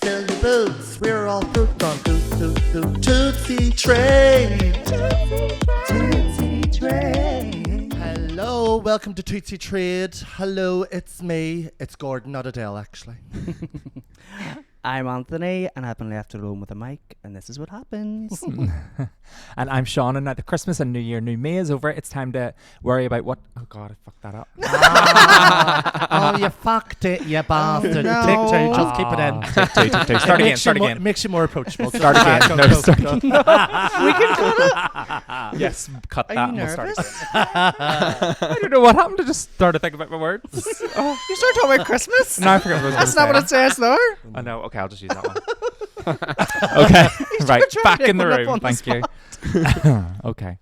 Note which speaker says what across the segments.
Speaker 1: fill your boots. We're all fruit from Tootsie Trade. Tootsie Trade. Hello, welcome to Tootsie Trade. Hello, it's me. It's Gordon, not Adele, actually.
Speaker 2: I'm Anthony, and I've been left alone with a mic, and this is what happens.
Speaker 3: And I'm Sean, and now the Christmas and New Year, New Me is over. It's time to worry about what... Oh, God, I fucked that up.
Speaker 1: Oh, you fucked it, you bastard.
Speaker 2: No.
Speaker 1: Take two, just keep it in.
Speaker 3: Take two. Start again.
Speaker 1: It makes you more approachable.
Speaker 3: Start again. No, start again.
Speaker 2: We can cut it.
Speaker 3: Yes, cut
Speaker 2: Are
Speaker 3: that.
Speaker 2: you
Speaker 3: and we'll start
Speaker 2: nervous?
Speaker 3: again. I don't know what happened. I just started thinking about my words.
Speaker 2: You start talking about Christmas?
Speaker 3: No, I forgot what I was
Speaker 2: That's not what it says, though.
Speaker 3: I know. Okay, I'll just use that one. Okay, right, back in the room. Thank you. Okay.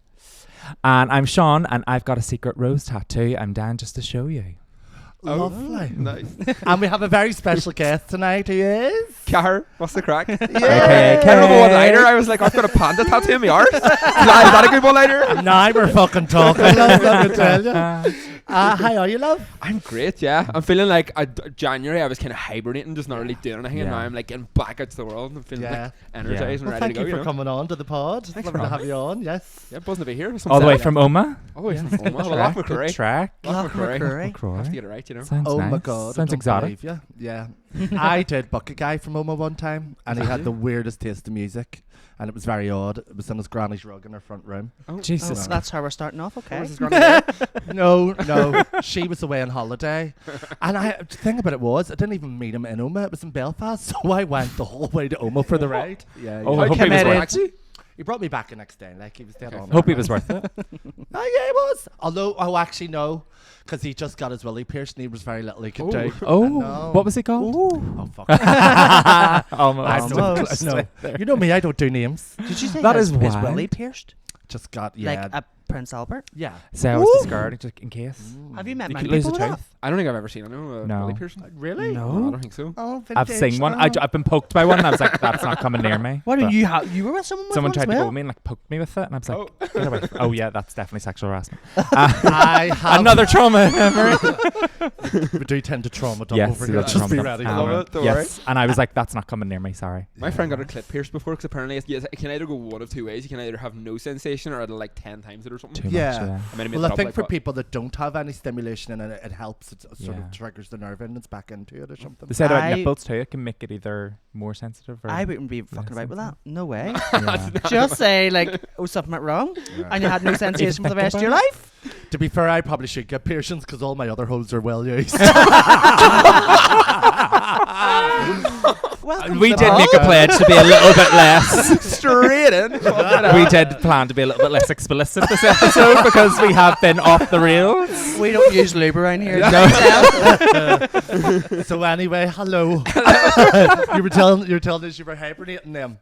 Speaker 3: And I'm Sean, and I've got a secret rose tattoo. I'm down just to show you.
Speaker 1: Lovely.
Speaker 4: Nice.
Speaker 1: And we have a very special guest tonight who is...
Speaker 4: Cathair, what's the crack?
Speaker 1: Yeah.
Speaker 3: AKA
Speaker 4: I don't know what
Speaker 3: Kegs.
Speaker 4: lighter. I was like, I've got a panda tattoo in my arse. Is that a good one lighter?
Speaker 1: Now we're fucking talking, love, let me tell you. How are you, love?
Speaker 4: I'm great, yeah. I'm feeling like January I was kind of hibernating, just not really doing anything, and now I'm like getting back out to the world and feeling like energized and
Speaker 1: Well,
Speaker 4: ready
Speaker 1: thank
Speaker 4: to go.
Speaker 1: you for coming on to the pod. It's
Speaker 4: Thanks
Speaker 1: lovely
Speaker 4: for
Speaker 1: to have
Speaker 4: having
Speaker 1: you on, yes.
Speaker 4: Yeah, buzzing to be here.
Speaker 3: All the way from Oma.
Speaker 4: All the way from
Speaker 3: Good
Speaker 4: home. Well,
Speaker 3: track,
Speaker 4: Loch
Speaker 3: good
Speaker 4: McCurry.
Speaker 3: track.
Speaker 4: Loch McCurry.
Speaker 3: McCrory.
Speaker 4: Have to get it right, you know.
Speaker 3: Sounds
Speaker 1: Oh
Speaker 3: nice.
Speaker 1: my God. I
Speaker 3: Sounds
Speaker 1: don't
Speaker 3: exotic.
Speaker 1: believe you. Yeah. I did book a guy from Oma one time, and he had the weirdest taste in music, and it was very odd. It was in his granny's rug in her front room.
Speaker 4: Oh,
Speaker 3: Jesus.
Speaker 2: So that's how we're starting off, okay?
Speaker 4: Where's his granny?
Speaker 1: No, she was away on holiday. And the thing about it was, I didn't even meet him in Oma. It was in Belfast, so I went the whole way to Oma for the ride. Yeah.
Speaker 3: Oh,
Speaker 4: How
Speaker 3: I hope he was
Speaker 4: committed.
Speaker 3: worth it.
Speaker 4: Actually?
Speaker 1: He brought me back the next day, like he was dead on.
Speaker 3: Hope he was worth it.
Speaker 1: Oh yeah, he was. Although, actually no, because he just got his willy pierced and he was very little he could do.
Speaker 3: Oh,
Speaker 1: No.
Speaker 3: what was it called?
Speaker 1: Oh fuck.
Speaker 3: Almost.
Speaker 1: No. You know me, I don't do names.
Speaker 2: Did you say
Speaker 3: That
Speaker 2: his
Speaker 3: is wild.
Speaker 2: willy pierced?
Speaker 1: Just got
Speaker 2: Like a Prince Albert?
Speaker 1: yeah.
Speaker 3: So I was discarding just in case.
Speaker 2: Have you met
Speaker 3: You
Speaker 2: many
Speaker 3: could lose
Speaker 2: people
Speaker 3: a
Speaker 2: with that?
Speaker 3: tooth.
Speaker 4: I don't think I've ever seen anyone.
Speaker 3: No.
Speaker 4: Willie Pearson.
Speaker 1: Really?
Speaker 4: No, I
Speaker 2: No.
Speaker 4: don't think so.
Speaker 1: Oh,
Speaker 3: I've
Speaker 1: vintage.
Speaker 3: seen one.
Speaker 1: Oh.
Speaker 3: I've been poked by one, and I was like, "That's not coming near me."
Speaker 2: Why
Speaker 3: But
Speaker 2: didn't you were with someone with
Speaker 3: someone
Speaker 2: one
Speaker 3: tried
Speaker 2: as
Speaker 3: to go
Speaker 2: well?
Speaker 3: with me and like poked me with it, and I was like,
Speaker 4: Oh.
Speaker 3: "Get away from-" "Oh yeah, that's definitely sexual harassment."
Speaker 1: I have
Speaker 3: Another trauma memory.
Speaker 1: We do tend to trauma dump
Speaker 3: Yes,
Speaker 1: over
Speaker 3: see,
Speaker 1: here.
Speaker 3: that's
Speaker 1: Just be
Speaker 3: trauma
Speaker 1: ready.
Speaker 3: dump.
Speaker 4: Love it, don't
Speaker 3: Yes, and I was like, "That's not coming near me." Sorry.
Speaker 4: My friend got a clip pierced before because apparently it can either go one of two ways. You can either have no sensation or it'll like 10 times it or something.
Speaker 3: Too
Speaker 1: Yeah.
Speaker 3: much.
Speaker 4: I mean,
Speaker 1: Well, I think for people that don't have any stimulation and it helps, it sort
Speaker 3: Yeah.
Speaker 1: of triggers the nerve and it's back into it or something.
Speaker 3: They said about
Speaker 2: I-
Speaker 3: nipples too. It can make it either more sensitive or.
Speaker 2: I wouldn't be fucking about with that. No way.
Speaker 3: Yeah.
Speaker 2: Just say, like, oh, something went wrong, and you had no sensation for the rest of your life.
Speaker 1: To be fair, I probably should get piercings because all my other holes are well used.
Speaker 2: Welcome
Speaker 3: We
Speaker 2: to
Speaker 3: did
Speaker 2: the
Speaker 3: make
Speaker 2: pod.
Speaker 3: a pledge to be a little bit less.
Speaker 4: straight in.
Speaker 3: We did plan to be a little bit less explicit this episode because we have been off the rails.
Speaker 2: We don't use lube around here.
Speaker 1: So anyway, hello. you were telling us you were hibernating them.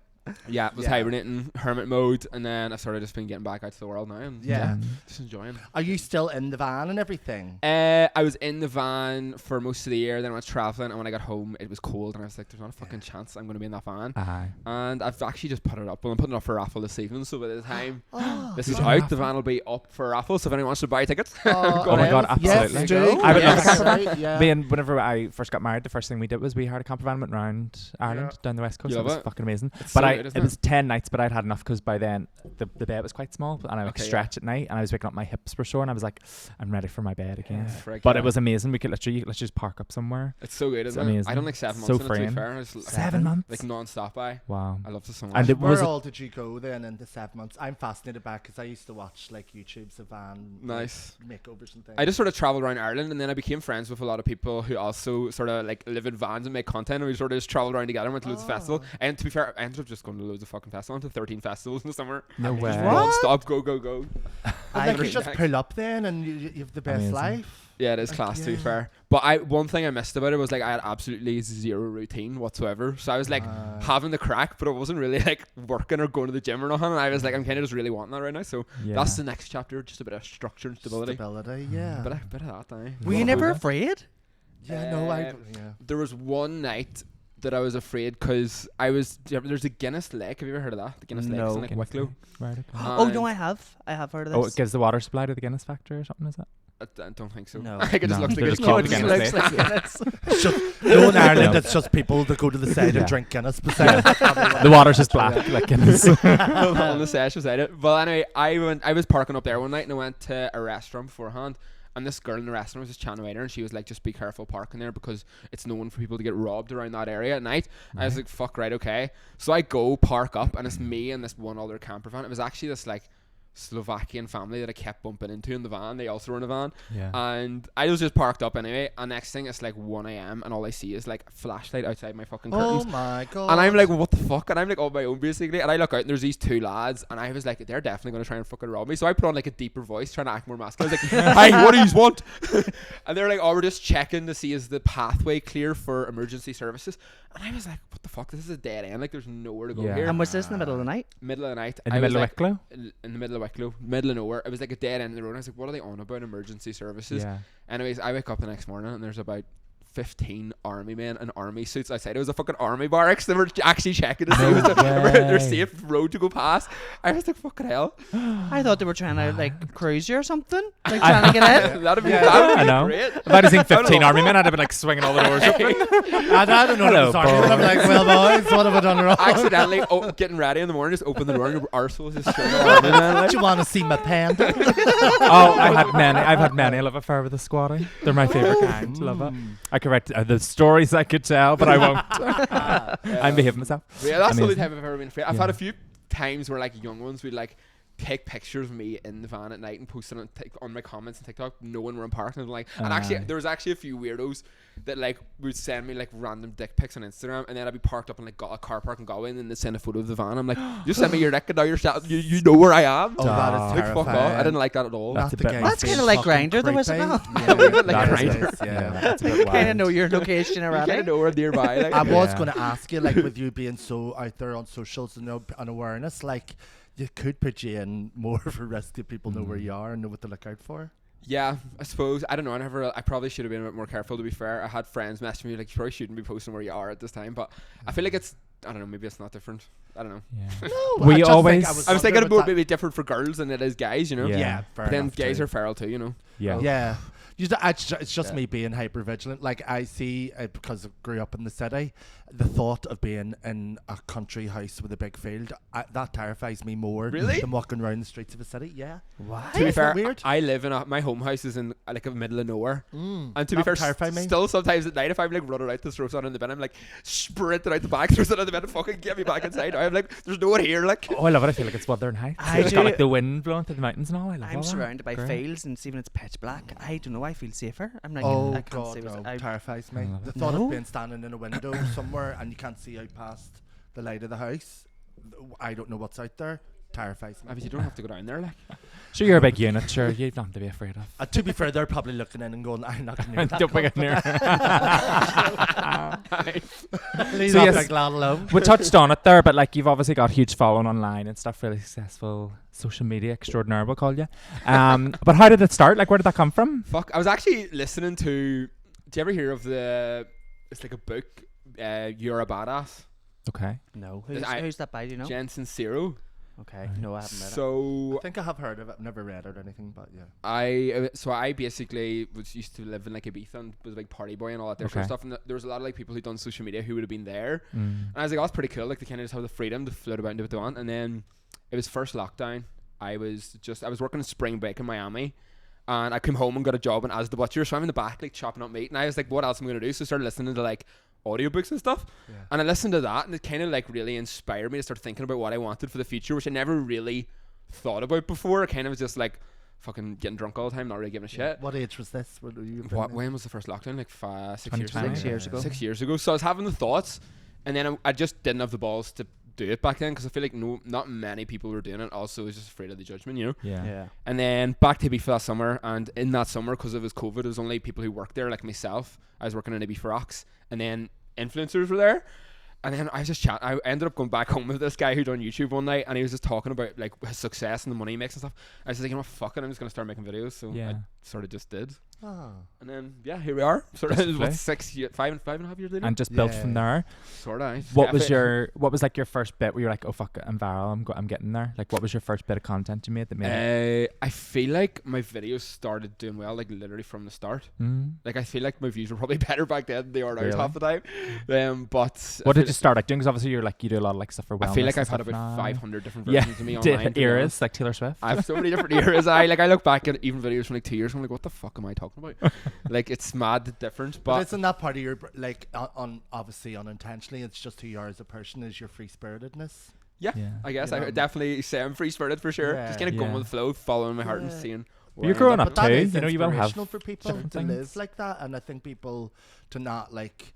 Speaker 4: Yeah, it was
Speaker 1: Yeah.
Speaker 4: hibernating, hermit mode, and then I've sort of just been getting back out to the world now and
Speaker 1: Yeah.
Speaker 4: just enjoying.
Speaker 1: Are you still in the van and everything?
Speaker 4: I was in the van for most of the year, then I went travelling, and when I got home, it was cold, and I was like, "There's not a fucking chance I'm going to be in that van."
Speaker 3: Aye.
Speaker 4: And I've actually just put it up. Well, I'm putting it up for raffle this evening, so by the time
Speaker 1: Oh,
Speaker 4: this is
Speaker 3: Yeah.
Speaker 4: out, the van will be up for raffle. So if anyone wants to buy tickets,
Speaker 3: Oh my God,
Speaker 1: yes,
Speaker 3: absolutely.
Speaker 1: do.
Speaker 3: I would love
Speaker 1: Yes.
Speaker 3: to.
Speaker 1: Right, yeah.
Speaker 3: Me and whenever I first got married, the first thing we did was we hired a camper van and went round Ireland, down the west coast.
Speaker 4: You
Speaker 3: It
Speaker 4: love
Speaker 3: was
Speaker 4: it?
Speaker 3: fucking amazing.
Speaker 4: It's
Speaker 3: But
Speaker 4: so good, isn't
Speaker 3: it was 10 nights, but I'd had enough because by then the bed was quite small and I would
Speaker 4: Okay,
Speaker 3: stretch at night and I was waking up, my hips were sore and I was like, I'm ready for my bed again.
Speaker 4: Frick,
Speaker 3: But
Speaker 4: yeah.
Speaker 3: it was amazing. We could literally let's just park up somewhere.
Speaker 4: It's so good,
Speaker 3: It's
Speaker 4: isn't it?
Speaker 3: amazing.
Speaker 4: I don't like 7
Speaker 3: So
Speaker 4: months in it, to
Speaker 3: freeing.
Speaker 4: be fair. It's
Speaker 3: 7 months?
Speaker 4: like non-stop by.
Speaker 3: Wow.
Speaker 4: I love it so much.
Speaker 3: And it
Speaker 1: Where
Speaker 3: was
Speaker 1: all did you go then in the 7 months? I'm fascinated by because I used to watch like YouTube's of van
Speaker 4: Nice.
Speaker 1: makeovers and things.
Speaker 4: I just sort of traveled around Ireland, and then I became friends with a lot of people who also sort of like live in vans and make content, and we sort of just traveled around together and went to loads of festivals. And to be fair, I ended up just going to loads of fucking festivals, to 13 festivals in the summer.
Speaker 3: No
Speaker 4: Just
Speaker 3: way.
Speaker 4: non-stop, go.
Speaker 1: But
Speaker 2: I
Speaker 1: like you
Speaker 2: agree.
Speaker 1: just pull up then and you have the best
Speaker 3: Amazing.
Speaker 1: life.
Speaker 4: Yeah, it is class, to be
Speaker 1: yeah.
Speaker 4: fair. But one thing I missed about it was like I had absolutely zero routine whatsoever. So I was like having the crack, but it wasn't really like working or going to the gym or nothing. And I was like, I'm kind of just really wanting that right now. So
Speaker 3: Yeah.
Speaker 4: that's the next chapter, just a bit of structure and stability.
Speaker 1: Stability, yeah.
Speaker 4: Bit of that, aye.
Speaker 2: Were you never afraid?
Speaker 1: Yeah, no, I.
Speaker 4: Um,
Speaker 1: Yeah.
Speaker 4: There was one night that I was afraid because there's a Guinness Lake. Have you ever heard of that? The Guinness Lake
Speaker 2: No.
Speaker 4: in like Wicklow.
Speaker 3: Right, okay.
Speaker 2: Oh no, I have heard of this.
Speaker 3: Oh, it gives the water supply to the Guinness factory or something, is it?
Speaker 4: I don't think so.
Speaker 2: No.
Speaker 4: I think it just
Speaker 3: No,
Speaker 4: looks
Speaker 3: they're
Speaker 4: like
Speaker 3: just
Speaker 4: a
Speaker 3: called
Speaker 4: Guinness.
Speaker 3: Guinness.
Speaker 2: Looks like Guinness.
Speaker 1: It's just, no, in Ireland,
Speaker 3: No.
Speaker 1: it's just people that go to the side
Speaker 3: Yeah.
Speaker 1: and drink Guinness beside
Speaker 3: The water's just black, like Guinness.
Speaker 4: On the sesh beside it. But anyway, I was parking up there one night and I went to a restaurant beforehand. And this girl in the restaurant was just chatting away there, and she was like, "Just be careful parking there because it's known for people to get robbed around that area at night." I was like, "Fuck right, okay." So I go park up, and it's me and this one other camper van. It was actually this like Slovakian family that I kept bumping into in the van. They also were in a van,
Speaker 3: Yeah.
Speaker 4: and I was just parked up anyway. And next thing, it's like 1 a.m. and all I see is like a flashlight outside my fucking curtains.
Speaker 1: Oh my god.
Speaker 4: And I'm like, what the fuck? And I'm like on my own basically. And I look out and there's these two lads. And I was like, they're definitely going to try and fucking rob me. So I put on like a deeper voice trying to act more masculine. I was like, hey, what do you want? And they're like, oh, we're just checking to see is the pathway clear for emergency services. And I was like, what the fuck? This is a dead end. Like there's nowhere to go
Speaker 3: Yeah.
Speaker 4: here.
Speaker 2: And was this in the middle of the night?
Speaker 4: Middle of the night.
Speaker 3: In the
Speaker 4: I was
Speaker 3: middle of
Speaker 4: like,
Speaker 3: Wicklow?
Speaker 4: in the middle of Wicklow. Middle of nowhere. It was like a dead end of the road. And I was like, what are they on about? Emergency services.
Speaker 3: Yeah.
Speaker 4: Anyways, I wake up the next morning and there's about 15 army men in army suits outside. It was a fucking army barracks. They were actually checking to see
Speaker 3: No
Speaker 4: if it was their
Speaker 3: way.
Speaker 4: safe road to go past. I was like, fucking hell.
Speaker 2: I thought they were trying to like cruise you or something. Like trying to get in.
Speaker 4: That'd be,
Speaker 1: Yeah.
Speaker 4: that'd be
Speaker 3: I know.
Speaker 4: great.
Speaker 3: If I'd have seen
Speaker 4: I don't
Speaker 3: 15
Speaker 4: know.
Speaker 3: army men, I'd have been like swinging all the doors open.
Speaker 1: I don't know
Speaker 3: Hello,
Speaker 1: what was arguing. I'm
Speaker 3: boys.
Speaker 1: like, well, boys, what have I done wrong?
Speaker 4: Accidentally getting ready in the morning, just open the door and your arsehole is just straight army man.
Speaker 1: Do
Speaker 4: Like.
Speaker 1: you want to see my panda?
Speaker 3: Oh, I've had many a love affair with the squatty. They're my favourite kind. Love it. I could write the stories I could tell, but I won't. I'm behaving myself.
Speaker 4: Yeah, that's the only
Speaker 3: Amazing.
Speaker 4: time I've ever been afraid. I've
Speaker 3: Yeah.
Speaker 4: had a few times where like young ones would like take pictures of me in the van at night and post it on my comments on TikTok, knowing where I'm parked. And I'm like, and actually, there was actually a few weirdos that like would send me like random dick pics on Instagram, and then I'd be parked up in like a car park in Galway, and then they send a photo of the van. I'm like, you send me your dick, and now you know where I am.
Speaker 1: Oh, that is
Speaker 4: Like, fuck off!
Speaker 1: terrifying.
Speaker 4: I didn't like that at all.
Speaker 3: That's
Speaker 1: Not
Speaker 3: a
Speaker 1: the
Speaker 3: bit
Speaker 1: game
Speaker 3: much.
Speaker 2: That's
Speaker 1: being
Speaker 2: kinda like
Speaker 1: fucking
Speaker 2: Grindr though, is it
Speaker 1: creepy.
Speaker 2: not?
Speaker 4: Yeah, a bit like
Speaker 3: That is
Speaker 4: Grindr.
Speaker 1: nice, yeah.
Speaker 3: that's a bit
Speaker 2: Kind of
Speaker 3: wild.
Speaker 2: know your location
Speaker 4: You kind
Speaker 2: already.
Speaker 4: of know where nearby. Like.
Speaker 1: I was
Speaker 3: Yeah.
Speaker 1: going to ask you, like, with you being so out there on socials and on awareness, like, you could put you in more of a risk if people know where you are and know what to look out for.
Speaker 4: Yeah, I suppose. I don't know. I probably should have been a bit more careful, to be fair. I had friends message me like, you probably shouldn't be posting where you are at this time. But I feel like it's, I don't know, maybe it's not different. I don't know.
Speaker 3: Yeah.
Speaker 1: No,
Speaker 3: We
Speaker 1: I just
Speaker 3: always-
Speaker 1: think
Speaker 4: I was
Speaker 1: wondering
Speaker 4: thinking
Speaker 1: what's
Speaker 4: about
Speaker 1: that-
Speaker 4: maybe different for girls than it is guys, you know?
Speaker 3: Yeah.
Speaker 1: Yeah, fair
Speaker 4: But then
Speaker 1: enough
Speaker 4: guys
Speaker 1: too.
Speaker 4: are feral too, you know?
Speaker 3: Yeah.
Speaker 1: Yeah. It's just
Speaker 4: Yeah.
Speaker 1: me being hyper vigilant. Like I see, because I grew up in the city, the thought of being in a country house with a big field, that terrifies me more
Speaker 4: Really?
Speaker 1: than walking around the streets of a city. Yeah.
Speaker 2: What?
Speaker 4: To be
Speaker 1: Isn't
Speaker 4: fair,
Speaker 1: that weird?
Speaker 4: I live in my home house is in like a middle of nowhere. And to be
Speaker 1: That
Speaker 4: fair,
Speaker 1: would terrify me.
Speaker 4: still sometimes at night if I'm like running out to throw something in the bin, I'm like sprinting out the back, throw something in the bin, and fucking get me back inside. I'm like, there's no one here. Like,
Speaker 3: Oh, I love it. I feel like it's Wuthering Heights.
Speaker 2: I
Speaker 3: It's got
Speaker 2: do.
Speaker 3: like the wind blowing through the mountains and all. I love all
Speaker 2: I'm
Speaker 3: that.
Speaker 2: surrounded by
Speaker 3: Great.
Speaker 2: fields, and even it's pitch black. I don't know. I feel safer. I'm like,
Speaker 1: Oh
Speaker 2: I can't
Speaker 1: god,
Speaker 2: see
Speaker 1: no,
Speaker 2: what's- I-
Speaker 1: terrifies me.
Speaker 3: I love
Speaker 1: The
Speaker 3: it.
Speaker 1: thought
Speaker 2: No?
Speaker 1: of being standing in a window somewhere and you can't see out past the light of the house. I don't know what's out there. Terrifies me.
Speaker 4: I mean, you don't have to go down there. Like,
Speaker 3: Sure, you're a big unit. Sure, you don't have to be afraid of.
Speaker 1: To be fair, they're probably looking in and going, "I'm not going to
Speaker 3: Don't bring it near.
Speaker 1: leave
Speaker 3: So
Speaker 1: that
Speaker 3: yes.
Speaker 1: big lad alone."
Speaker 3: We touched on it there, but like you've obviously got huge following online and stuff, really successful social media extraordinaire, we'll call you. But how did it start? Like, where did that come from?
Speaker 4: fuck. I was actually listening to. Do you ever hear of it's like a book, You're a Badass?
Speaker 3: Okay.
Speaker 2: No.
Speaker 4: I-
Speaker 2: Who's that by? Do you know?
Speaker 4: Jensen Zero.
Speaker 2: Okay. No, I haven't read it.
Speaker 4: So
Speaker 1: I think I have heard of it. I've never read it or anything, but yeah.
Speaker 4: I basically used to live in like Ibiza and was a big party boy and all that there sort of
Speaker 3: Okay.
Speaker 4: stuff, and there was a lot of like people who'd done social media who would have been there,
Speaker 3: Mm.
Speaker 4: and I was like, oh, that's pretty cool. Like they kind of just have the freedom to float about and do what they want. And then it was first lockdown. I was working in spring break in Miami, and I came home and got a job in As the Butcher, so I'm in the back like chopping up meat, and I was like, what else am I gonna do? So I started listening to like audiobooks and stuff.
Speaker 1: Yeah.
Speaker 4: And I listened to that, and it kind of like really inspired me to start thinking about what I wanted for the future, which I never really thought about before. I kind of was just like fucking getting drunk all the time, not really giving a shit.
Speaker 1: What age was this? What were you?
Speaker 4: When was the first lockdown? Like 6 years
Speaker 3: 2020?
Speaker 4: ago.
Speaker 2: 6 years ago.
Speaker 4: 6 years ago. So I was having the thoughts, and then I just didn't have the balls to do it back then, because I feel like not many people were doing it. Also, I was just afraid of the judgment, you know.
Speaker 3: Yeah.
Speaker 2: Yeah.
Speaker 4: And then back to Ibiza that summer, and in that summer, because it was COVID, it was only people who worked there, like myself. I was working in Ibiza Rocks, and then influencers were there. And then I was just chatting. I ended up going back home with this guy who'd on YouTube one night, and he was just talking about like his success and the money he makes and stuff. I was just like, you know what, fuck it, I'm just gonna start making videos. So
Speaker 3: Yeah.
Speaker 4: I sort of just did.
Speaker 1: Ah.
Speaker 4: And then here we are. Sort of
Speaker 3: Basically.
Speaker 4: what, 5.5 years later.
Speaker 3: And just built
Speaker 1: Yeah.
Speaker 3: from there.
Speaker 4: Sort of.
Speaker 3: What was like your first bit where you're like, oh fuck, I'm viral, I'm getting there? Like, what was your first bit of content you made that made it?
Speaker 4: I feel like my videos started doing well, like literally from the start. Like I feel like my views were probably better back then than they are now
Speaker 3: Really?
Speaker 4: half the time. But
Speaker 3: What did you start like doing? Because obviously you do a lot of like stuff for wellness.
Speaker 4: I feel like
Speaker 3: and
Speaker 4: I've had
Speaker 3: stuff
Speaker 4: about
Speaker 3: now.
Speaker 4: 500 different
Speaker 3: Yeah,
Speaker 4: versions of me online. to be
Speaker 3: eras
Speaker 4: honest.
Speaker 3: like Taylor Swift.
Speaker 4: I have so many different eras. I look back at even videos from like 2 years ago. I'm like, what the fuck am I talking about? Like it's mad the difference.
Speaker 1: But
Speaker 4: But
Speaker 1: isn't that part of your like on obviously unintentionally? It's just who you are as a person, is your free spiritedness.
Speaker 4: yeah,
Speaker 3: Yeah.
Speaker 4: I guess
Speaker 1: You
Speaker 4: I
Speaker 1: know?
Speaker 4: definitely say I'm free spirited for sure. Just kind of going
Speaker 3: Yeah.
Speaker 4: with the flow, following my heart and
Speaker 1: Yeah.
Speaker 4: seeing.
Speaker 3: You're
Speaker 4: where I
Speaker 3: growing
Speaker 4: end
Speaker 3: up
Speaker 1: But that
Speaker 3: too.
Speaker 1: is
Speaker 3: You know, you will have
Speaker 1: inspirational for people
Speaker 3: different
Speaker 1: to
Speaker 3: things.
Speaker 1: live like that, and I think people to not like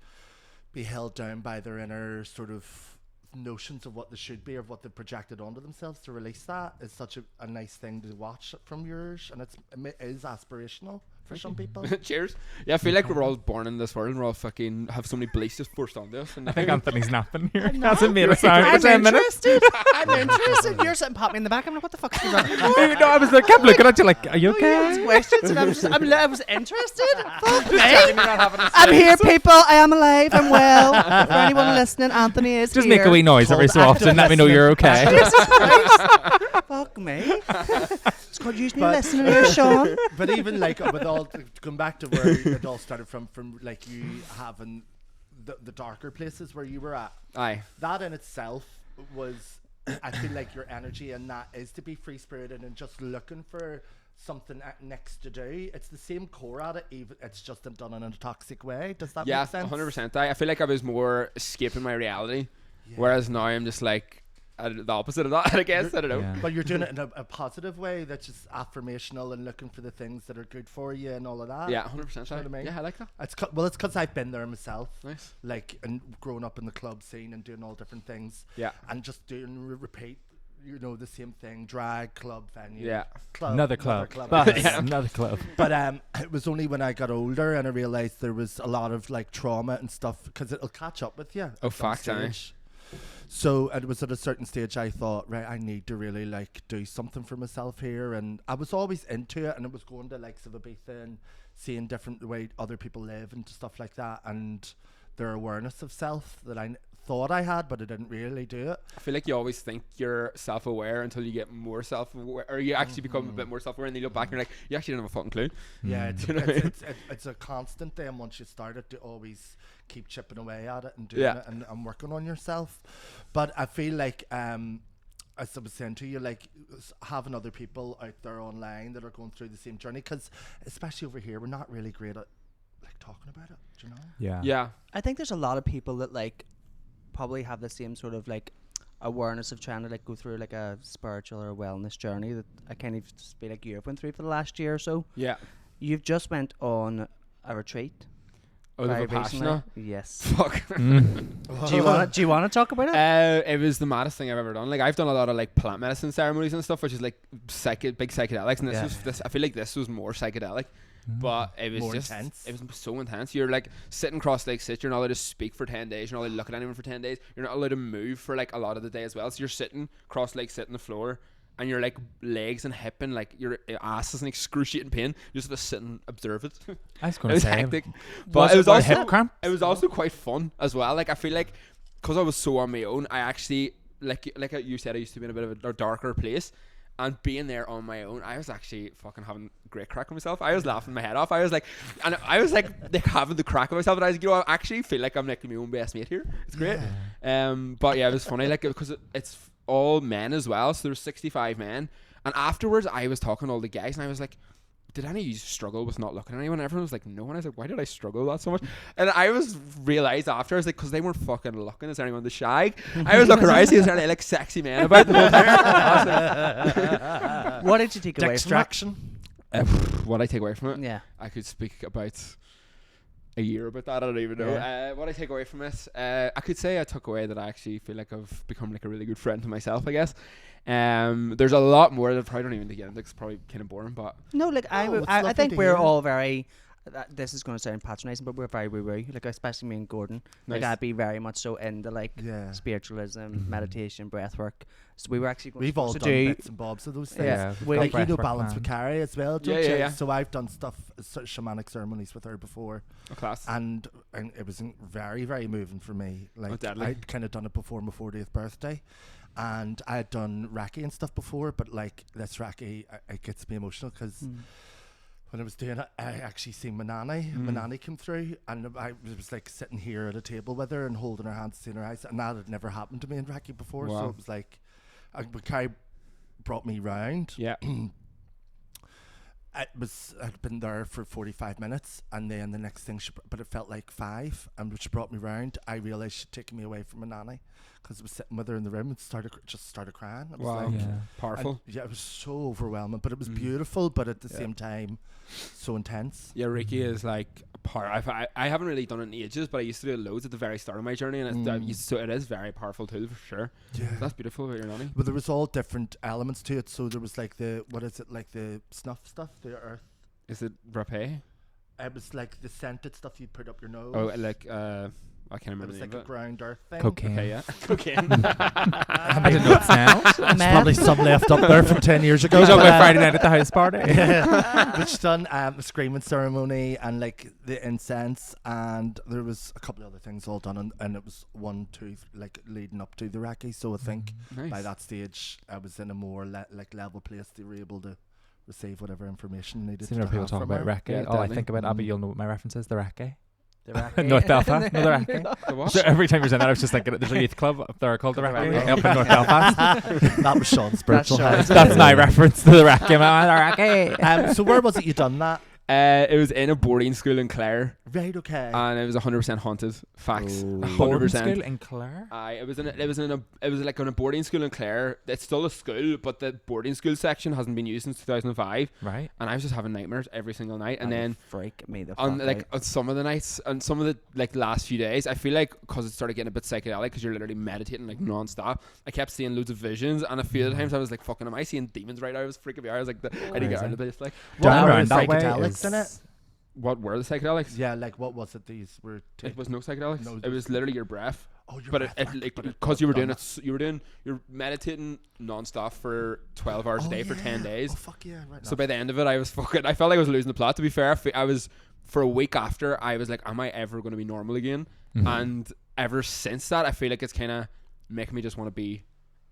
Speaker 1: be held down by their inner sort of notions of what they should be or what they've projected onto themselves. To release that is such a nice thing to watch from yours, and it is aspirational for some people.
Speaker 4: Cheers. Yeah, I feel like we're all born in this world and we're all fucking have so many beliefs just forced onto us. And
Speaker 3: I think Anthony's napping here.
Speaker 2: I'm
Speaker 3: He hasn't
Speaker 2: not.
Speaker 3: made a sound for
Speaker 2: I'm
Speaker 3: 10 minutes.
Speaker 2: interested. I'm interested. You're sitting popping in the back. I'm like, what the fuck is going on?
Speaker 3: No, I was like, kept looking at you like, are you
Speaker 2: You asked
Speaker 3: okay?
Speaker 2: questions, and I was interested. Fuck me.
Speaker 4: Checking you're not having a
Speaker 2: I'm here, people. I am alive. I'm well. For anyone listening, Anthony is
Speaker 3: Just
Speaker 2: here.
Speaker 3: make a wee noise every so
Speaker 1: Called
Speaker 3: often. Let me know you're okay.
Speaker 2: Jesus Christ. Fuck me. It's called use me
Speaker 1: But-
Speaker 2: listening here, Sean.
Speaker 1: But even like with all going back to where it all started from like you having the darker places where you were at,
Speaker 4: Aye.
Speaker 1: that in itself was, I feel like your energy in that is to be free spirited and just looking for something next to do. It's the same core at it, even it's just done in a toxic way. Does that
Speaker 4: Yeah,
Speaker 1: make sense?
Speaker 4: 100%. I feel like I was more escaping my reality,
Speaker 1: Yeah.
Speaker 4: whereas now I'm just like the opposite of that. I guess I don't know.
Speaker 3: Yeah.
Speaker 1: But you're doing it in a positive way that's just affirmational and looking for the things that are good for you and all of that.
Speaker 4: Yeah, 100%.
Speaker 1: know what I mean?
Speaker 4: Yeah, I like that.
Speaker 1: It's it's because I've been there myself,
Speaker 4: Nice.
Speaker 1: like, and growing up in the club scene and doing all different things,
Speaker 4: Yeah.
Speaker 1: and just doing repeat, you know, the same thing, drag, club, venue,
Speaker 4: Yeah.
Speaker 1: club,
Speaker 3: Another club.
Speaker 1: But,
Speaker 4: Yeah.
Speaker 3: Another club.
Speaker 1: but it was only when I got older and I realized there was a lot of like trauma and stuff, because it'll catch up with you.
Speaker 4: Oh,
Speaker 1: at some
Speaker 4: facts, aye.
Speaker 1: stage. So it was at a certain stage I thought, right, I need to really like do something for myself here, and I was always into it, and it was going to like Ibiza and seeing different the way other people live and stuff like that, and their awareness of self that I thought I had, but I didn't really do it.
Speaker 4: I feel like you always think you're self-aware until you get more self-aware, or you actually become a bit more self-aware, and then you look back and you're like, you actually don't have a fucking clue.
Speaker 1: Yeah, it's,
Speaker 4: You know what I mean?
Speaker 1: it's a constant thing once you start it to always keep chipping away at it and doing
Speaker 4: Yeah.
Speaker 1: it and working on yourself. But I feel like, as I was saying to you, like having other people out there online that are going through the same journey, because especially over here, we're not really great at like talking about it, do you know?
Speaker 3: Yeah.
Speaker 4: Yeah.
Speaker 2: I think there's a lot of people that like probably have the same sort of like awareness of trying to like go through like a spiritual or wellness journey that I kind of just feel like you've went through for the last year or so.
Speaker 4: Yeah.
Speaker 2: You've just went on a retreat.
Speaker 4: Oh, the
Speaker 2: very
Speaker 4: Vipassana.
Speaker 2: recently. Yes.
Speaker 4: Fuck.
Speaker 2: Do you want to talk about it?
Speaker 4: It was the maddest thing I've ever done. Like I've done a lot of like plant medicine ceremonies and stuff, which is like big psychedelics, and
Speaker 2: Yeah.
Speaker 4: this I feel like this was more psychedelic. But it was
Speaker 1: More
Speaker 4: just
Speaker 1: intense.
Speaker 4: it was so intense. You're like sitting cross legs sit, you're not allowed to speak for 10 days, you're not allowed to look at anyone for 10 days, you're not allowed to move for like a lot of the day as well. So you're sitting cross legs sit on the floor, and your like legs and hip and like your ass is in excruciating pain. You just have to sit and observe it.
Speaker 3: I was
Speaker 4: It
Speaker 3: going to
Speaker 4: was
Speaker 3: say.
Speaker 4: hectic. But it was
Speaker 3: a
Speaker 4: also
Speaker 3: hip cramp.
Speaker 4: it was also quite fun as well. Like I feel like because I was so on my own, I actually like you said, I used to be in a bit of a darker place, and being there on my own, I was actually fucking having great crack with myself. I was laughing my head off. I was like having the crack of myself, and I was like, I actually feel like I'm like my own best mate here. It's great. But yeah, it was funny, like because it's all men as well. So there's 65 men, and afterwards I was talking to all the guys, and I was like, did any of you struggle with not looking at anyone? And everyone was like, no. And I was like, why did I struggle that so much? And I realized after, I was like, because they weren't fucking looking. Is there anyone to shag? I was looking around, see, is there any like sexy men about the whole time?
Speaker 2: What did you take away from it?
Speaker 1: Distraction.
Speaker 4: What I take away from it?
Speaker 2: Yeah.
Speaker 4: I could speak about a year about that. I don't even know.
Speaker 2: Yeah.
Speaker 4: What I take away from it, I could say I took away that I actually feel like I've become like a really good friend to myself, I guess. There's a lot more that I probably don't even get into. It's probably kind of boring, but
Speaker 2: No, like
Speaker 1: Oh, it's
Speaker 2: I
Speaker 1: lovely
Speaker 2: think
Speaker 1: to
Speaker 2: we're
Speaker 1: hear.
Speaker 2: all very this is going to sound patronising, but we're very woo-woo. Like, especially me and Gordon.
Speaker 4: Nice.
Speaker 2: Like, I'd be very much so into, like,
Speaker 1: Yeah.
Speaker 2: spiritualism, meditation, breath work. So we were actually going
Speaker 1: We've all
Speaker 2: to
Speaker 1: done
Speaker 2: do...
Speaker 1: bits and bobs of those things.
Speaker 2: Yeah.
Speaker 3: we've
Speaker 1: Like,
Speaker 3: got
Speaker 1: you know,
Speaker 3: breathwork
Speaker 1: Balance with
Speaker 3: plan.
Speaker 1: Carrie as well, don't
Speaker 4: Yeah,
Speaker 1: you?
Speaker 4: yeah, yeah.
Speaker 1: So I've done stuff, shamanic ceremonies with her before,
Speaker 4: A class.
Speaker 1: and it was very, very moving for me. Like,
Speaker 4: deadly.
Speaker 1: I'd kind of done it before my 40th birthday, and I had done Reiki and stuff before, but like this Reiki, it gets me emotional because when I was doing it, I actually seen my nanny. My nanny came through, and I was like sitting here at a table with her and holding her hands, seeing her eyes, and that had never happened to me in Reiki before. So
Speaker 4: Wow.
Speaker 1: it was like, Carrie brought me round.
Speaker 4: Yeah.
Speaker 1: I'd been there for 45 minutes, and then the next thing but it felt like 5, and when she brought me round, I realised she'd taken me away from my nanny, because I was sitting with her in the room and started crying. It was
Speaker 4: Wow.
Speaker 1: like,
Speaker 3: Yeah.
Speaker 4: Powerful.
Speaker 1: yeah, it was so overwhelming, but it was beautiful, but at the same time, so intense.
Speaker 4: Yeah, Reiki is like a part. I haven't really done it in ages, but I used to do it loads at the very start of my journey, and so it is very powerful tool for sure.
Speaker 1: Yeah.
Speaker 4: That's beautiful about your nanny.
Speaker 1: But there was all different elements to it. So there was like like the snuff stuff, the earth.
Speaker 4: Is it rapé?
Speaker 1: It was like the scented stuff you'd put up your nose.
Speaker 4: Oh, like I can't
Speaker 1: It
Speaker 4: remember
Speaker 1: was
Speaker 4: the
Speaker 1: like
Speaker 4: name
Speaker 1: a
Speaker 4: of it.
Speaker 1: ground earth thing.
Speaker 3: Cocaine.
Speaker 4: Okay, yeah. Cocaine.
Speaker 3: I didn't know it smelled.
Speaker 1: There's probably some left up there from 10 years ago.
Speaker 3: Goes up
Speaker 1: but,
Speaker 3: by Friday night at the house party.
Speaker 1: yeah, which done a screaming ceremony and like the incense, and there was a couple of other things all done, and it was 1, 2 like leading up to the Reiki. So I think
Speaker 4: Nice.
Speaker 1: by that stage I was in a more like level place. They were able to receive whatever information needed.
Speaker 3: Seen other people talk about Reiki.
Speaker 4: Yeah,
Speaker 3: All I
Speaker 4: definitely.
Speaker 3: think about, Abby, you'll know what my reference is, the Reiki.
Speaker 2: The Reiki.
Speaker 3: North Belfast, no, the Reiki.
Speaker 4: The what?
Speaker 3: So every time you're saying that, I was just thinking, there's a youth club up there called the Reiki,
Speaker 2: Reiki.
Speaker 3: up in North Belfast.
Speaker 1: That was Sean's spiritual
Speaker 2: Sean's.
Speaker 1: house.
Speaker 3: That's my reference to the Reiki. Man, the Reiki.
Speaker 1: So where was it you done that?
Speaker 4: It was in a boarding school in Clare,
Speaker 1: Right, okay.
Speaker 4: and it was 100% haunted. Facts.
Speaker 3: Boarding
Speaker 4: 100%.
Speaker 3: school in Clare.
Speaker 4: It was like on a boarding school in Clare. It's still a school, but the boarding school section hasn't been used since 2005.
Speaker 3: Right.
Speaker 4: And I was just having nightmares every single night. And then
Speaker 2: freak me the
Speaker 4: on
Speaker 2: fuck
Speaker 4: like
Speaker 2: out.
Speaker 4: on some of the nights, and some of the like last few days, I feel like because it started getting a bit psychedelic, because you're literally meditating like non-stop, I kept seeing loads of visions, and a few of the times I was like, "Fucking, am I seeing demons right now?" I was freaking me out. I was like, I had to get out of the place. Like,
Speaker 3: Down
Speaker 1: were
Speaker 3: around that way
Speaker 1: psychedelics
Speaker 3: is-
Speaker 1: in it?
Speaker 4: what were the psychedelics?
Speaker 1: Yeah, like what was it? These were.
Speaker 4: It was no psychedelics.
Speaker 1: No,
Speaker 4: it was literally your breath.
Speaker 1: Oh, your
Speaker 4: But
Speaker 1: breath
Speaker 4: it
Speaker 1: work,
Speaker 4: like
Speaker 1: but it
Speaker 4: because you were doing
Speaker 1: done
Speaker 4: it, you're meditating non-stop for 12 hours a day for 10 days.
Speaker 1: Oh fuck yeah! Right.
Speaker 4: So by the end of it, I felt like I was losing the plot. To be fair, I was for a week after. I was like, "Am I ever going to be normal again?" And ever since that, I feel like it's kind of making me just want to be